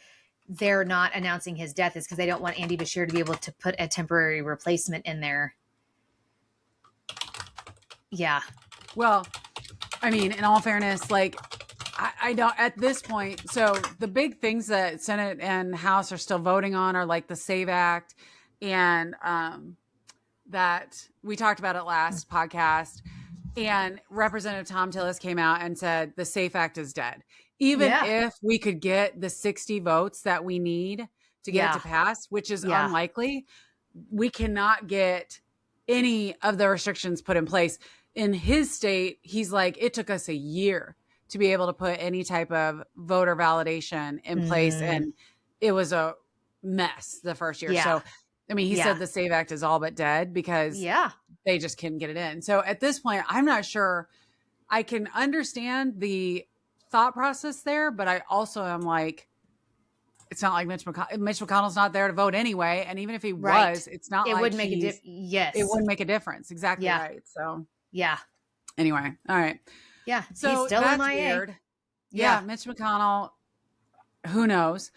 they're not announcing his death is because they don't want Andy Bashir to be able to put a temporary replacement in there. Yeah. Well, I mean, in all fairness, like I don't at this point. So the big things that Senate and House are still voting on are like the SAVE Act and that we talked about it last podcast. And Representative Tom Tillis came out and said the SAFE Act is dead. Even if we could get the 60 votes that we need to get it to pass, which is unlikely, we cannot get any of the restrictions put in place. In his state, he's like, it took us a year to be able to put any type of voter validation in place. And it was a mess the first year. So, I mean, he said the SAVE Act is all but dead because they just couldn't get it in. So at this point, I'm not sure. I can understand the thought process there, but I also am like, it's not like Mitch McConnell's not there to vote anyway. And even if he was, it's not like would make it wouldn't make a difference. Exactly right. So anyway, all right. Yeah. So he's still that's MIA. weird. Yeah. Mitch McConnell, who knows?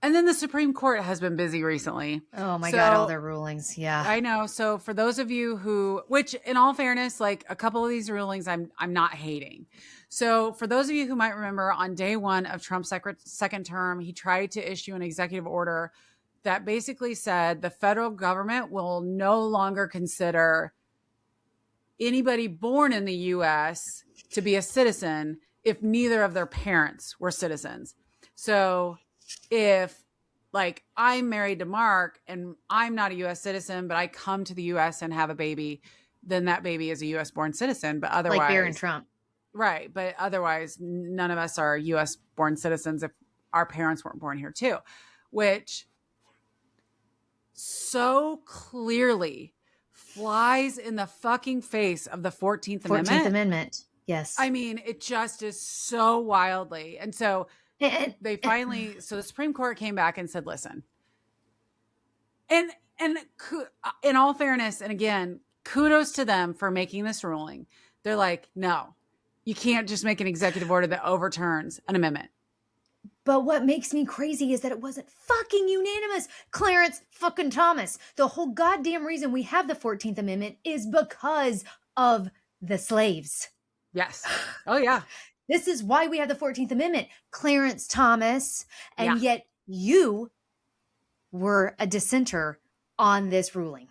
And then the Supreme Court has been busy recently. Oh my God, all their rulings. Yeah. I know. So for those of you which in all fairness, like a couple of these rulings, I'm not hating. So for those of you who might remember on day one of Trump's second term, he tried to issue an executive order that basically said the federal government will no longer consider anybody born in the U.S. to be a citizen if neither of their parents were citizens. So if like I'm married to Mark and I'm not a U.S. citizen, but I come to the U.S. and have a baby, then that baby is a U.S. born citizen. But otherwise, like Barron Trump, right? But otherwise, none of us are U.S. born citizens if our parents weren't born here too, which so clearly flies in the fucking face of the 14th Amendment. 14th Amendment, yes. I mean, it just is so wildly, and so. They finally, so the Supreme Court came back and said, listen, and in all fairness, and again, kudos to them for making this ruling. They're like, no, you can't just make an executive order that overturns an amendment. But what makes me crazy is that it wasn't fucking unanimous. Clarence fucking Thomas. The whole goddamn reason we have the 14th Amendment is because of the slaves. Yes. Oh, yeah. This is why we have the 14th Amendment, Clarence Thomas. And yet you were a dissenter on this ruling.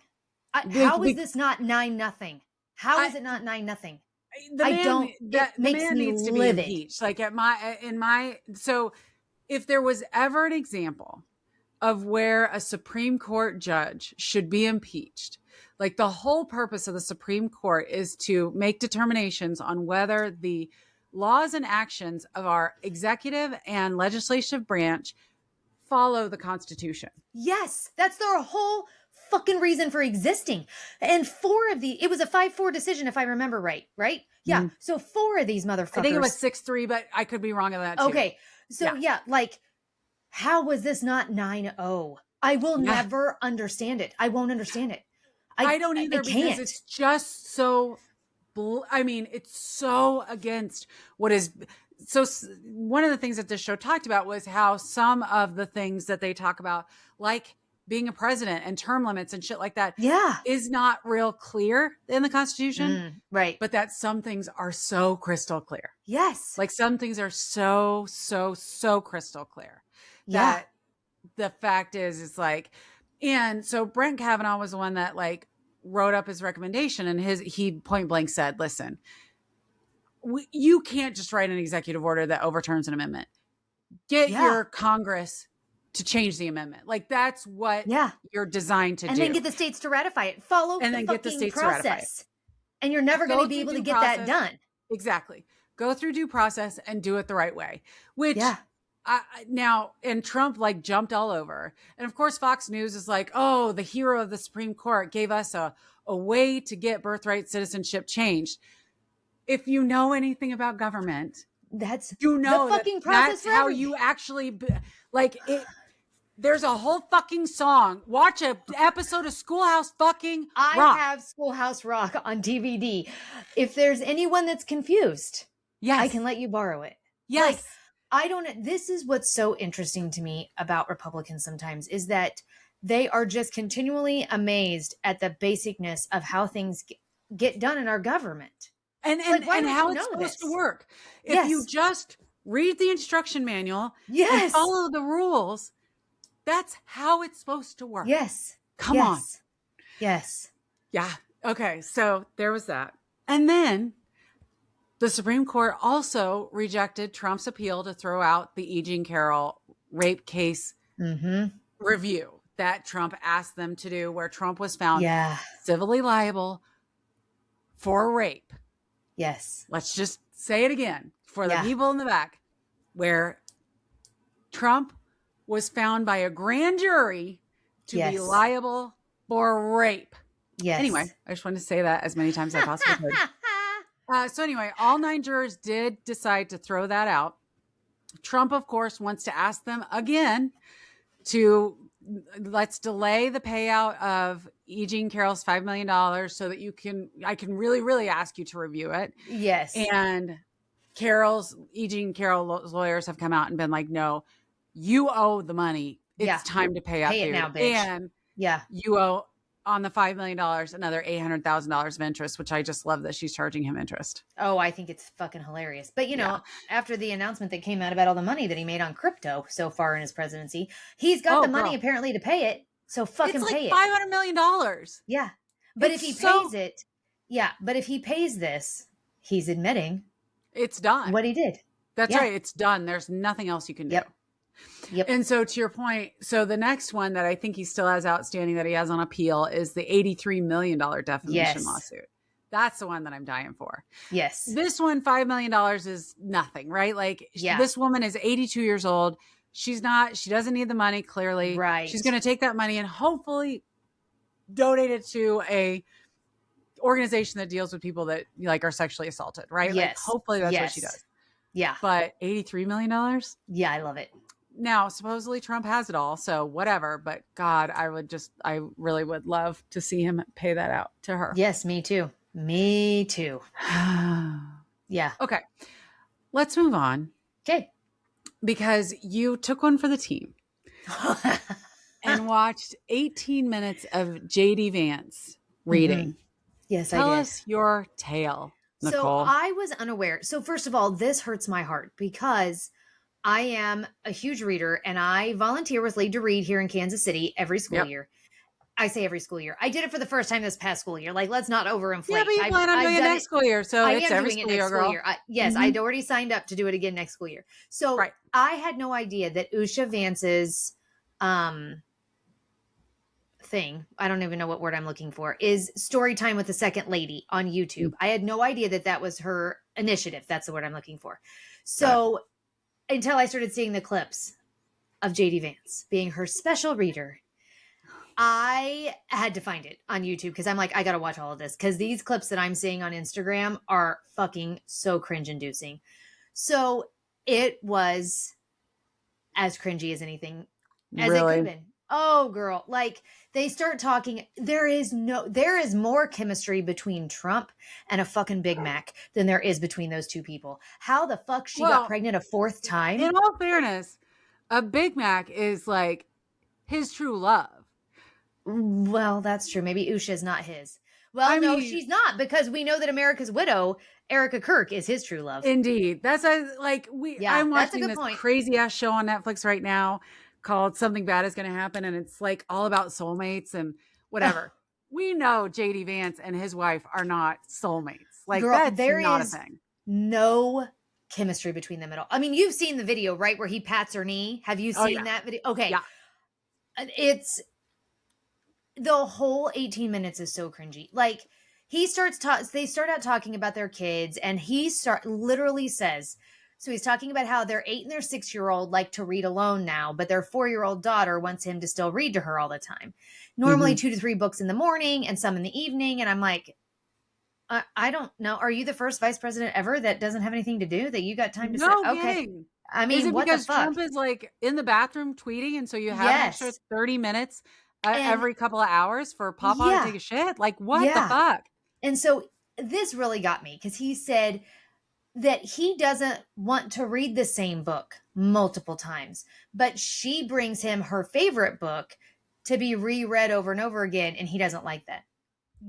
How is this not 9-0? How is it not 9-0? It makes me needs to be impeached. Like so if there was ever an example of where a Supreme Court judge should be impeached, like the whole purpose of the Supreme Court is to make determinations on whether the laws and actions of our executive and legislative branch follow the Constitution. Yes, that's their whole fucking reason for existing. And it was a 5-4 decision if I remember right? Yeah. Mm. So 4 of these motherfuckers. I think it was 6-3, but I could be wrong on that too. Okay. So like, how was this not 9-0? I will never understand it. I won't understand it. I don't either because it's just so I mean, it's so against what is. So one of the things that this show talked about was how some of the things that they talk about, like being a president and term limits and shit like that, is not real clear in the Constitution. Right. But that some things are so crystal clear. Yes. Like some things are so crystal clear. That the fact is like, and so Brent Kavanaugh was the one that like wrote up his recommendation, and he point blank said, listen, you can't just write an executive order that overturns an amendment. Get your Congress to change the amendment. Like that's what you're designed to do. And then get the states to ratify it. Follow and the fucking process. And you're never going to be able to get that done. Exactly. Go through due process and do it the right way. Which now, and Trump like jumped all over. And of course, Fox News is like, oh, the hero of the Supreme Court gave us a way to get birthright citizenship changed. If you know anything about government, that's the fucking process. That's how you actually like it. There's a whole fucking song. Watch an episode of Schoolhouse fucking Rock. I have Schoolhouse Rock on DVD. If there's anyone that's confused, I can let you borrow it. Yes. Like, I don't. This is what's so interesting to me about Republicans sometimes is that they are just continually amazed at the basicness of how things get done in our government. And how it's supposed to work. If you just read the instruction manual and follow the rules, that's how it's supposed to work. Yes. Come on. Yes. Yeah. Okay. So there was that. And then the Supreme Court also rejected Trump's appeal to throw out the E. Jean Carroll rape case review that Trump asked them to do, where Trump was found civilly liable for rape. Yes. Let's just say it again for the people in the back, where Trump was found by a grand jury to be liable for rape. Yes. Anyway, I just wanted to say that as many times as I possibly could. So anyway, all 9 jurors did decide to throw that out. Trump, of course, wants to ask them again to let's delay the payout of E. Jean Carroll's $5 million so that I can really, really ask you to review it. Yes. And E. Jean Carroll's lawyers have come out and been like, no, you owe the money. It's time to pay up. Pay it now, bitch. And you owe on the $5 million another $800,000 of interest, which I just love that she's charging him interest. Oh, I think it's fucking hilarious. But after the announcement that came out about all the money that he made on crypto so far in his presidency, he's got the money apparently to pay it. So fucking pay it. $500 million. Yeah. But if he pays it, but if he pays this, he's admitting it's done. What he did. That's right. It's done. There's nothing else you can do. Yep. And so to your point, so the next one that I think he still has outstanding that he has on appeal is the $83 million defamation lawsuit. That's the one that I'm dying for. Yes. This one, $5 million is nothing, right? Like this woman is 82 years old. She doesn't need the money, clearly. Right. She's going to take that money and hopefully donate it to a organization that deals with people that like are sexually assaulted, right? Yes. Like, hopefully that's what she does. Yeah. But $83 million? Yeah, I love it. Now, supposedly Trump has it all, so whatever. But God, I really would love to see him pay that out to her. Yes, me too. Me too. Yeah. Okay. Let's move on. Okay. Because you took one for the team and watched 18 minutes of JD Vance reading. Yes, Tell I did. us your tale, Nicole. So I was unaware. So first of all, this hurts my heart because I am a huge reader and I volunteer with Lead to Read here in Kansas City every school year. I say every school year. I did it for the first time this past school year. Like, let's not overinflate. Yeah, but you plan on doing it next school year. So it's every school year, girl. Yes, I'd already signed up to do it again next school year. So I had no idea that Usha Vance's thing, I don't even know what word I'm looking for, is Story Time with the Second Lady on YouTube. I had no idea that was her initiative. That's the word I'm looking for. So until I started seeing the clips of JD Vance being her special reader, I had to find it on YouTube because I'm like, I got to watch all of this because these clips that I'm seeing on Instagram are fucking so cringe inducing. So it was as cringy as anything as it could have been. Oh, girl. Like, they start talking. There is more chemistry between Trump and a fucking Big Mac than there is between those two people. How the fuck she got pregnant a fourth time? In all fairness, a Big Mac is like his true love. Well, that's true. Maybe Usha is not his. Well, no, she's not, because we know that America's Widow, Erica Kirk, is his true love. Indeed. That's I'm watching this crazy ass show on Netflix right now called Something Bad Is Going to Happen. And it's like all about soulmates and whatever. We know JD Vance and his wife are not soulmates. Like, girl, that's not a thing. No chemistry between them at all. I mean, you've seen the video, right? Where he pats her knee. Have you seen that video? Okay. Yeah. It's the whole 18 minutes is so cringy. Like, they start out talking about their kids, and he literally says, so he's talking about how their 8 and their 6-year-old like to read alone now, but their 4-year-old daughter wants him to still read to her all the time. Normally 2 to 3 books in the morning and some in the evening. And I'm like, I don't know. Are you the first vice president ever that doesn't have anything to do, that you got time to sit? Okay. I mean, is it because Trump is like in the bathroom tweeting, and so you have an extra 30 minutes every couple of hours for Papa to take a shit? Like, what the fuck? And so this really got me, because he said that he doesn't want to read the same book multiple times, but she brings him her favorite book to be reread over and over again, and he doesn't like that.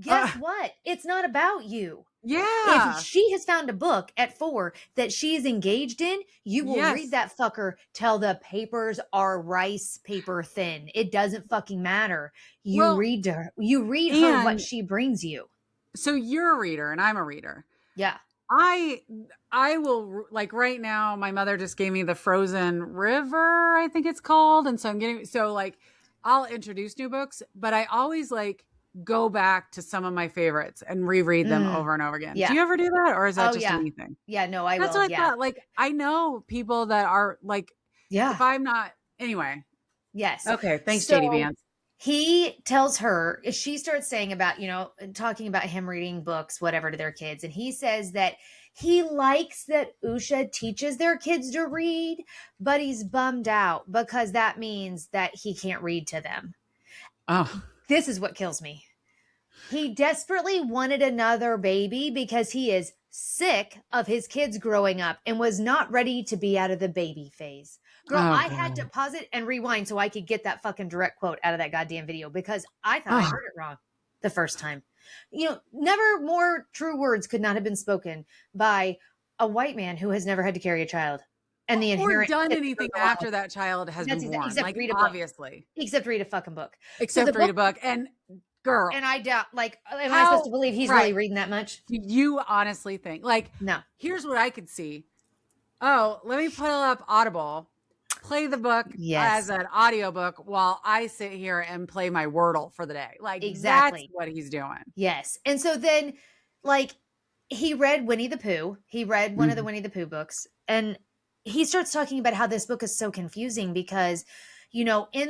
Guess what? It's not about you. Yeah. If she has found a book at 4 that she is engaged in, you will read that fucker till the papers are rice paper thin. It doesn't fucking matter. You read to her. You read her what she brings you. So you're a reader and I'm a reader. Yeah. I will, like, right now, my mother just gave me the Frozen River, I think it's called. And so like, I'll introduce new books, but I always like go back to some of my favorites and reread them over and over again. Yeah. Do you ever do that? Or is that just anything? Yeah, no, I That's will. What I thought. Like, I know people that are like, if I'm not, anyway. Yes. Okay. Thanks, JD Vance. He tells her, she starts saying about, talking about him reading books, whatever, to their kids. And he says that he likes that Usha teaches their kids to read, but he's bummed out because that means that he can't read to them. Oh. This is what kills me. He desperately wanted another baby because he is sick of his kids growing up and was not ready to be out of the baby phase. Girl, I had to pause it and rewind so I could get that fucking direct quote out of that goddamn video, because I thought I heard it wrong the first time. Never more true words could not have been spoken by a white man who has never had to carry a child. And the inherent, or done anything after that child has been born. Like, read obviously. Except read a fucking book. Except read a book. And girl. And I doubt, like, am I supposed to believe he's really reading that much? You honestly think, like, no. Here's what I could see. Oh, let me pull up Audible, play the book as an audiobook while I sit here and play my Wordle for the day. Like, exactly. That's what he's doing. Yes. And so then, like, he read Winnie the Pooh. He read one of the Winnie the Pooh books. And he starts talking about how this book is so confusing because, in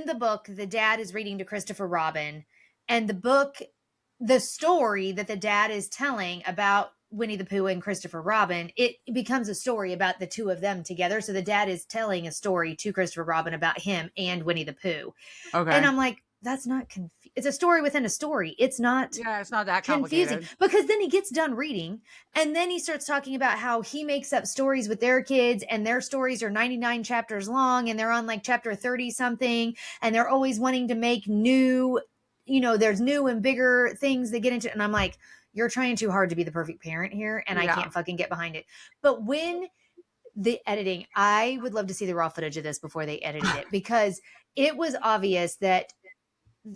the book, the dad is reading to Christopher Robin, and the story that the dad is telling about Winnie the Pooh and Christopher Robin, it becomes a story about the two of them together. So the dad is telling a story to Christopher Robin about him and Winnie the Pooh. Okay. And I'm like, that's not it's a story within a story. It's not. Yeah, it's not that complicated. Confusing. Because then he gets done reading, and then he starts talking about how he makes up stories with their kids, and their stories are 99 chapters long, and they're on like chapter 30 something, and they're always wanting to make new, there's new and bigger things they get into. And I'm like, you're trying too hard to be the perfect parent here, and I can't fucking get behind it. But when the editing, I would love to see the raw footage of this before they edited it, because it was obvious that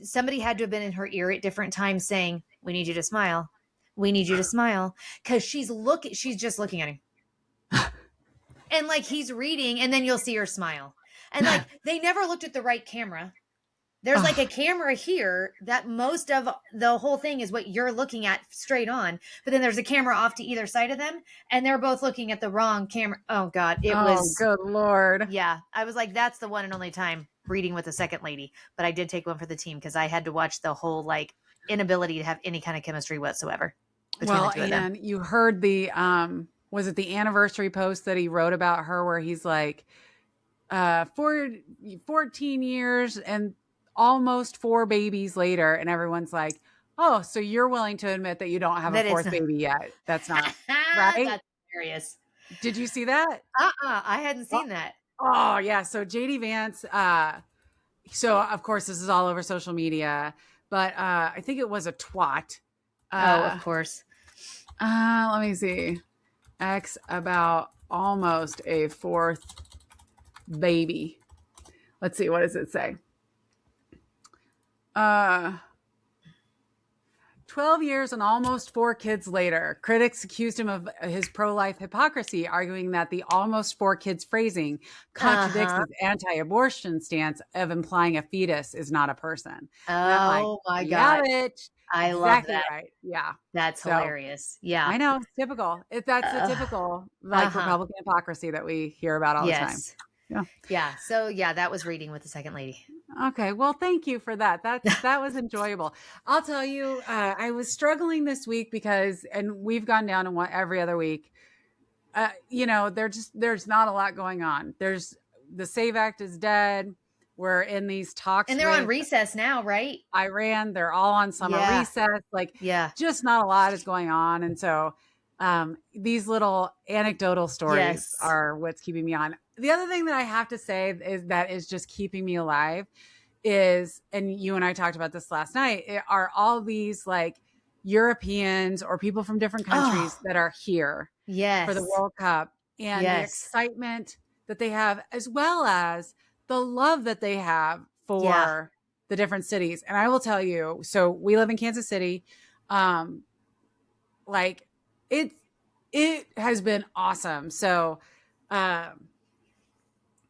somebody had to have been in her ear at different times saying, we need you to smile. We need you to smile. Because she's just looking at him. And like, he's reading, and then you'll see her smile. And like, they never looked at the right camera. There's like a camera here that most of the whole thing is what you're looking at straight on. But then there's a camera off to either side of them, and they're both looking at the wrong camera. Oh God. It was. Good Lord. Yeah. I was like, that's the one and only time reading with a second lady. But I did take one for the team because I had to watch the whole like inability to have any kind of chemistry whatsoever. Well, and you heard the, was it the anniversary post that he wrote about her where he's like, for 14 years and almost 4 babies later, and everyone's like, oh, so you're willing to admit that you don't have a fourth baby yet. That's not right. That's hilarious. Did you see that? I hadn't seen that. Oh yeah. So JD Vance, so of course this is all over social media, but I think it was a twat. Of course. Let me see. X about almost a fourth baby. Let's see, what does it say? 12 years and almost 4 kids later, critics accused him of his pro-life hypocrisy, arguing that the almost 4 kids phrasing contradicts his anti-abortion stance of implying a fetus is not a person. Oh my God. Bitch. I love that. Right. Yeah. That's hilarious. Yeah. I know. It's typical. That's a typical Republican hypocrisy that we hear about all the time. Yeah. Yeah. So yeah, that was reading with the second lady. Okay. Well, thank you for that. That was enjoyable. I'll tell you, I was struggling this week because, and we've gone down to one every other week. There's not a lot going on. There's the SAVE Act is dead. We're in these talks. And they're on recess now, right? Iran. They're all on summer recess. Just not a lot is going on. And so these little anecdotal stories are what's keeping me on. The other thing that I have to say is just keeping me alive is, and you and I talked about this last night, are all these like Europeans or people from different countries that are here for the World Cup, and the excitement that they have, as well as the love that they have for the different cities. And I will tell you, so we live in Kansas City. It has been awesome. So,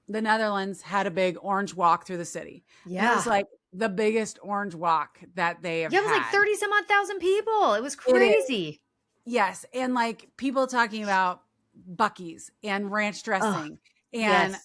the Netherlands had a big orange walk through the city. Yeah. It was like the biggest orange walk that they have had. It was like 30 some odd thousand people. It was crazy. Yes. And like people talking about Buc-ee's and ranch dressing and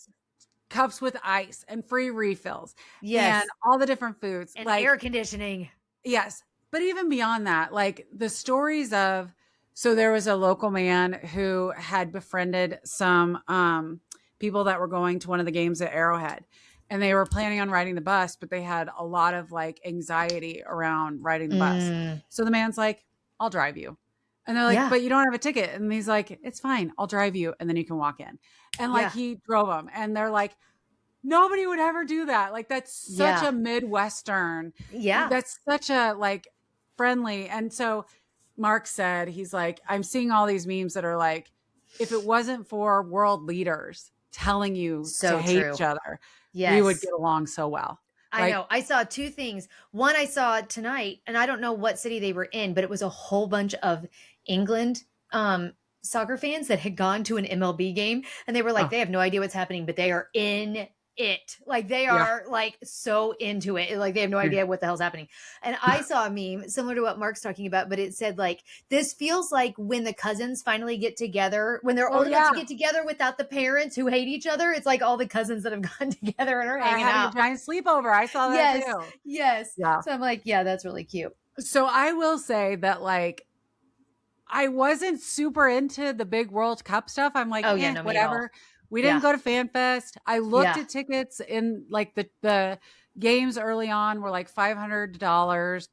cups with ice and free refills. Yes. And all the different foods. And like air conditioning. Yes. But even beyond that, like the stories of, so there was a local man who had befriended some people that were going to one of the games at Arrowhead, and they were planning on riding the bus, but they had a lot of like anxiety around riding the bus. So the man's like, I'll drive you. And they're like, but you don't have a ticket. And he's like, it's fine. I'll drive you. And then you can walk in. And like, he drove them, and they're like, nobody would ever do that. Like, that's such a Midwestern. Yeah. That's such a like friendly. And so Mark said, he's like, I'm seeing all these memes that are like, if it wasn't for world leaders telling you to hate each other, we would get along so well. I know. I saw 2 things. One I saw tonight, and I don't know what city they were in, but it was a whole bunch of England soccer fans that had gone to an MLB game, and they were like, they have no idea what's happening, but they are in it. Like they are like so into it. Like they have no idea what the hell's happening. And I saw a meme similar to what Mark's talking about, but it said like, this feels like when the cousins finally get together, when they're old enough to get together without the parents who hate each other. It's like all the cousins that have gone together and are hanging out. A giant sleepover. I saw that too. Yes. Yeah. So I'm like, yeah, that's really cute. So I will say that like, I wasn't super into the big World Cup stuff. I'm like, whatever. We didn't go to Fan Fest. I looked at tickets in like the games early on were like $500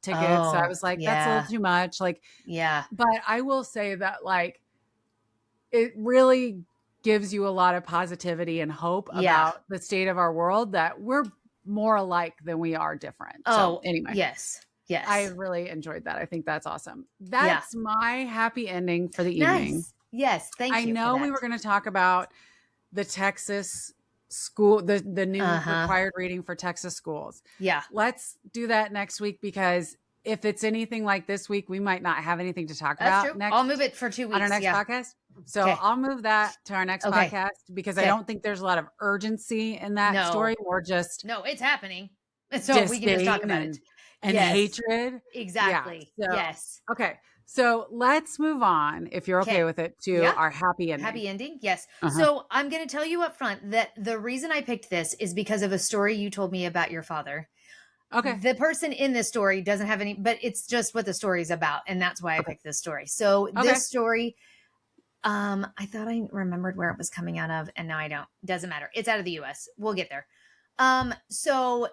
tickets. So I was like, that's a little too much. Like, but I will say that like, it really gives you a lot of positivity and hope about the state of our world, that we're more alike than we are different. So anyway. Yes. Yes. I really enjoyed that. I think that's awesome. That's my happy ending for the evening. Yes. Thank you. I know we were going to talk about the Texas school, the new required reading for Texas schools. Yeah. Let's do that next week, because if it's anything like this week, we might not have anything to talk about. True. I'll move it for 2 weeks on our next podcast. So I'll move that to our next podcast, because I don't think there's a lot of urgency in that story, or just it's happening. So we can just talk about it. And hatred. Exactly. Yeah. So, yes. Okay. So let's move on, if you're okay with it, to our happy ending. Happy ending? Yes. So I'm going to tell you up front that the reason I picked this is because of a story you told me about your father. Okay. The person in this story doesn't have any, but it's just what the story is about. And that's why I picked this story. So this story, I thought I remembered where it was coming out of, and now I don't. Doesn't matter. It's out of the US. We'll get there. So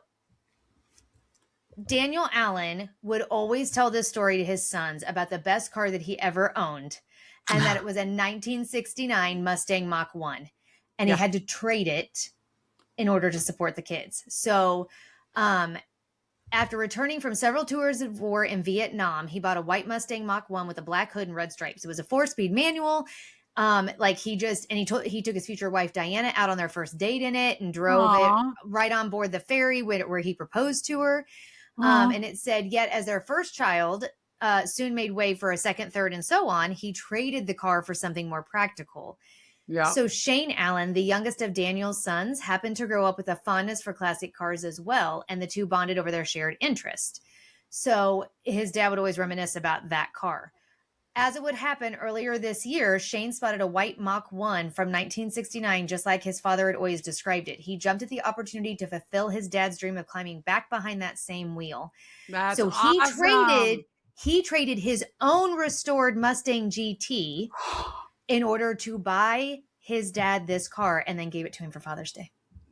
Daniel Allen would always tell this story to his sons about the best car that he ever owned, and that it was a 1969 Mustang Mach 1, and he had to trade it in order to support the kids. So, after returning from several tours of war in Vietnam, he bought a white Mustang Mach 1 with a black hood and red stripes. It was a 4-speed manual. He took his future wife Diana out on their first date in it and drove it right on board the ferry where he proposed to her. And it said, yet as their first child soon made way for a second, third, and so on, he traded the car for something more practical. Yeah. So Shane Allen, the youngest of Daniel's sons, happened to grow up with a fondness for classic cars as well, and the two bonded over their shared interest. So his dad would always reminisce about that car. As it would happen earlier this year, Shane spotted a white Mach 1 from 1969, just like his father had always described it. He jumped at the opportunity to fulfill his dad's dream of climbing back behind that same wheel. That's so awesome. He traded his own restored Mustang GT in order to buy his dad this car, and then gave it to him for Father's Day.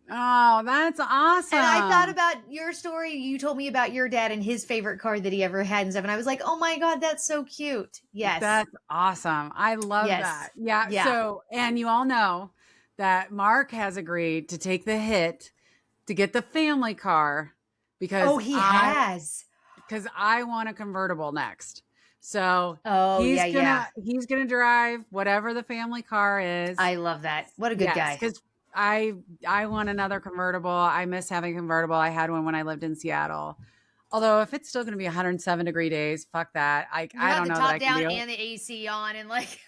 Oh, that's awesome. And I thought about your story. You told me about your dad and his favorite car that he ever had and stuff. And I was like, oh my God, that's so cute. Yes. That's awesome. I love that. Yeah. So, and you all know that Mark has agreed to take the hit to get the family car because he has. Because I want a convertible next. So he's gonna drive whatever the family car is. I love that. What a good guy. Because I want another convertible. I miss having a convertible. I had one when I lived in Seattle. Although if it's still going to be 107-degree days, fuck that. I don't know that I can do. The top down and the AC on and like.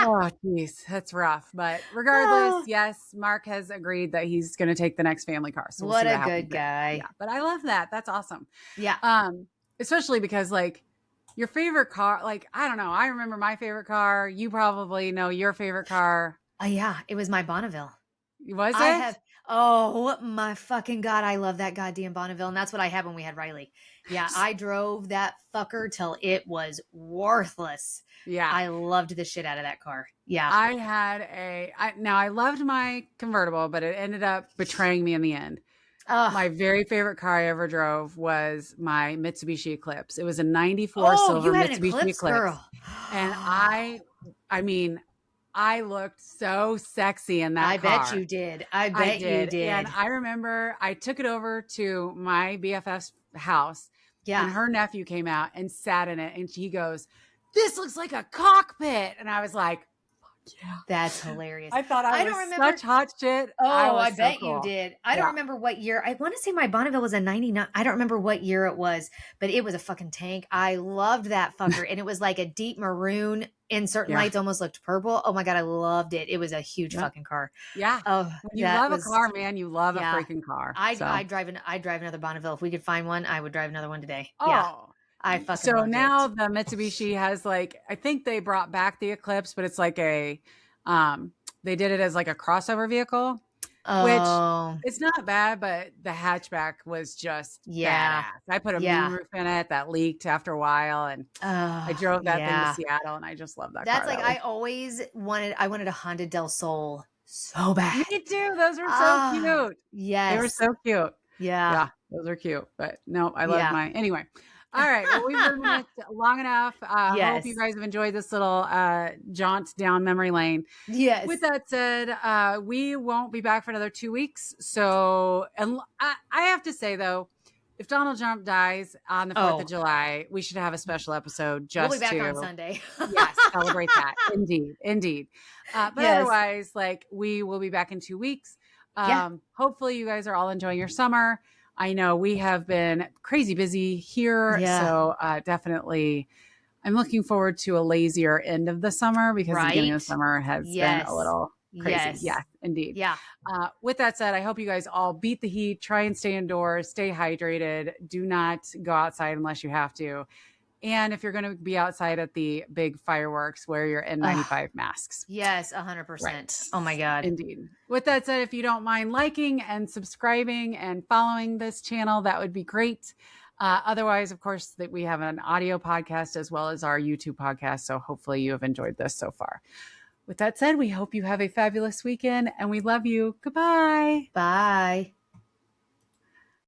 Oh, geez, that's rough. But regardless, yes, Mark has agreed that he's going to take the next family car. So what a good guy. Yeah, but I love that. That's awesome. Yeah. Especially because like your favorite car, like I don't know. I remember my favorite car. You probably know your favorite car. Yeah, it was my Bonneville. Was it? Oh my fucking God. I love that goddamn Bonneville. And that's what I had when we had Riley. Yeah. I drove that fucker till it was worthless. Yeah. I loved the shit out of that car. Yeah. I had I loved my convertible, but it ended up betraying me in the end. My very favorite car I ever drove was my Mitsubishi Eclipse. It was a 94 silver Mitsubishi Eclipse. Girl. And I mean, I looked so sexy in that car. I bet you did. I bet you did. And I remember I took it over to my BFF's house. Yeah. And her nephew came out and sat in it. And he goes, "This looks like a cockpit." And I was like, yeah. That's hilarious. I thought I was such hot shit. Oh, I bet you did. I don't remember what year. I want to say my Bonneville was a 99. I don't remember what year it was, but it was a fucking tank. I loved that fucker. And it was like a deep maroon. In certain lights, almost looked purple. Oh my God, I loved it. It was a huge fucking car. Yeah. Oh, when you love a car, man. You love a freaking car. I'd drive another Bonneville. If we could find one, I would drive another one today. Oh. Yeah. I fucking So now the Mitsubishi has like, I think they brought back the Eclipse, but it's like they did it as like a crossover vehicle. Which it's not bad, but the hatchback was just badass. I put a moonroof in it that leaked after a while, and I drove that thing to Seattle, and I just love that car. That's like I always wanted. I wanted a Honda Del Sol so bad. Me too. Those were so cute. Yes, they were so cute. Yeah, those are cute. But no, I love mine anyway. All right. Well, we've been doing it long enough. Hope you guys have enjoyed this little jaunt down memory lane. Yes. With that said, we won't be back for another 2 weeks. So, and I have to say though, if Donald Trump dies on the 4th of July, we should have a special episode just we'll be back on Sunday. Yes, celebrate that. Indeed. But otherwise, like we will be back in 2 weeks. Hopefully you guys are all enjoying your summer. I know we have been crazy busy here. So definitely I'm looking forward to a lazier end of the summer because the beginning of the summer has been a little crazy. Yes, indeed. Yeah. With that said, I hope you guys all beat the heat, try and stay indoors, stay hydrated. Do not go outside unless you have to. And if you're going to be outside at the big fireworks, wear your N95 masks. Yes, 100%. Right. Oh my God. Indeed. With that said, if you don't mind liking and subscribing and following this channel, that would be great. Otherwise, of course, that we have an audio podcast as well as our YouTube podcast. So hopefully you have enjoyed this so far. With that said, we hope you have a fabulous weekend and we love you. Goodbye. Bye.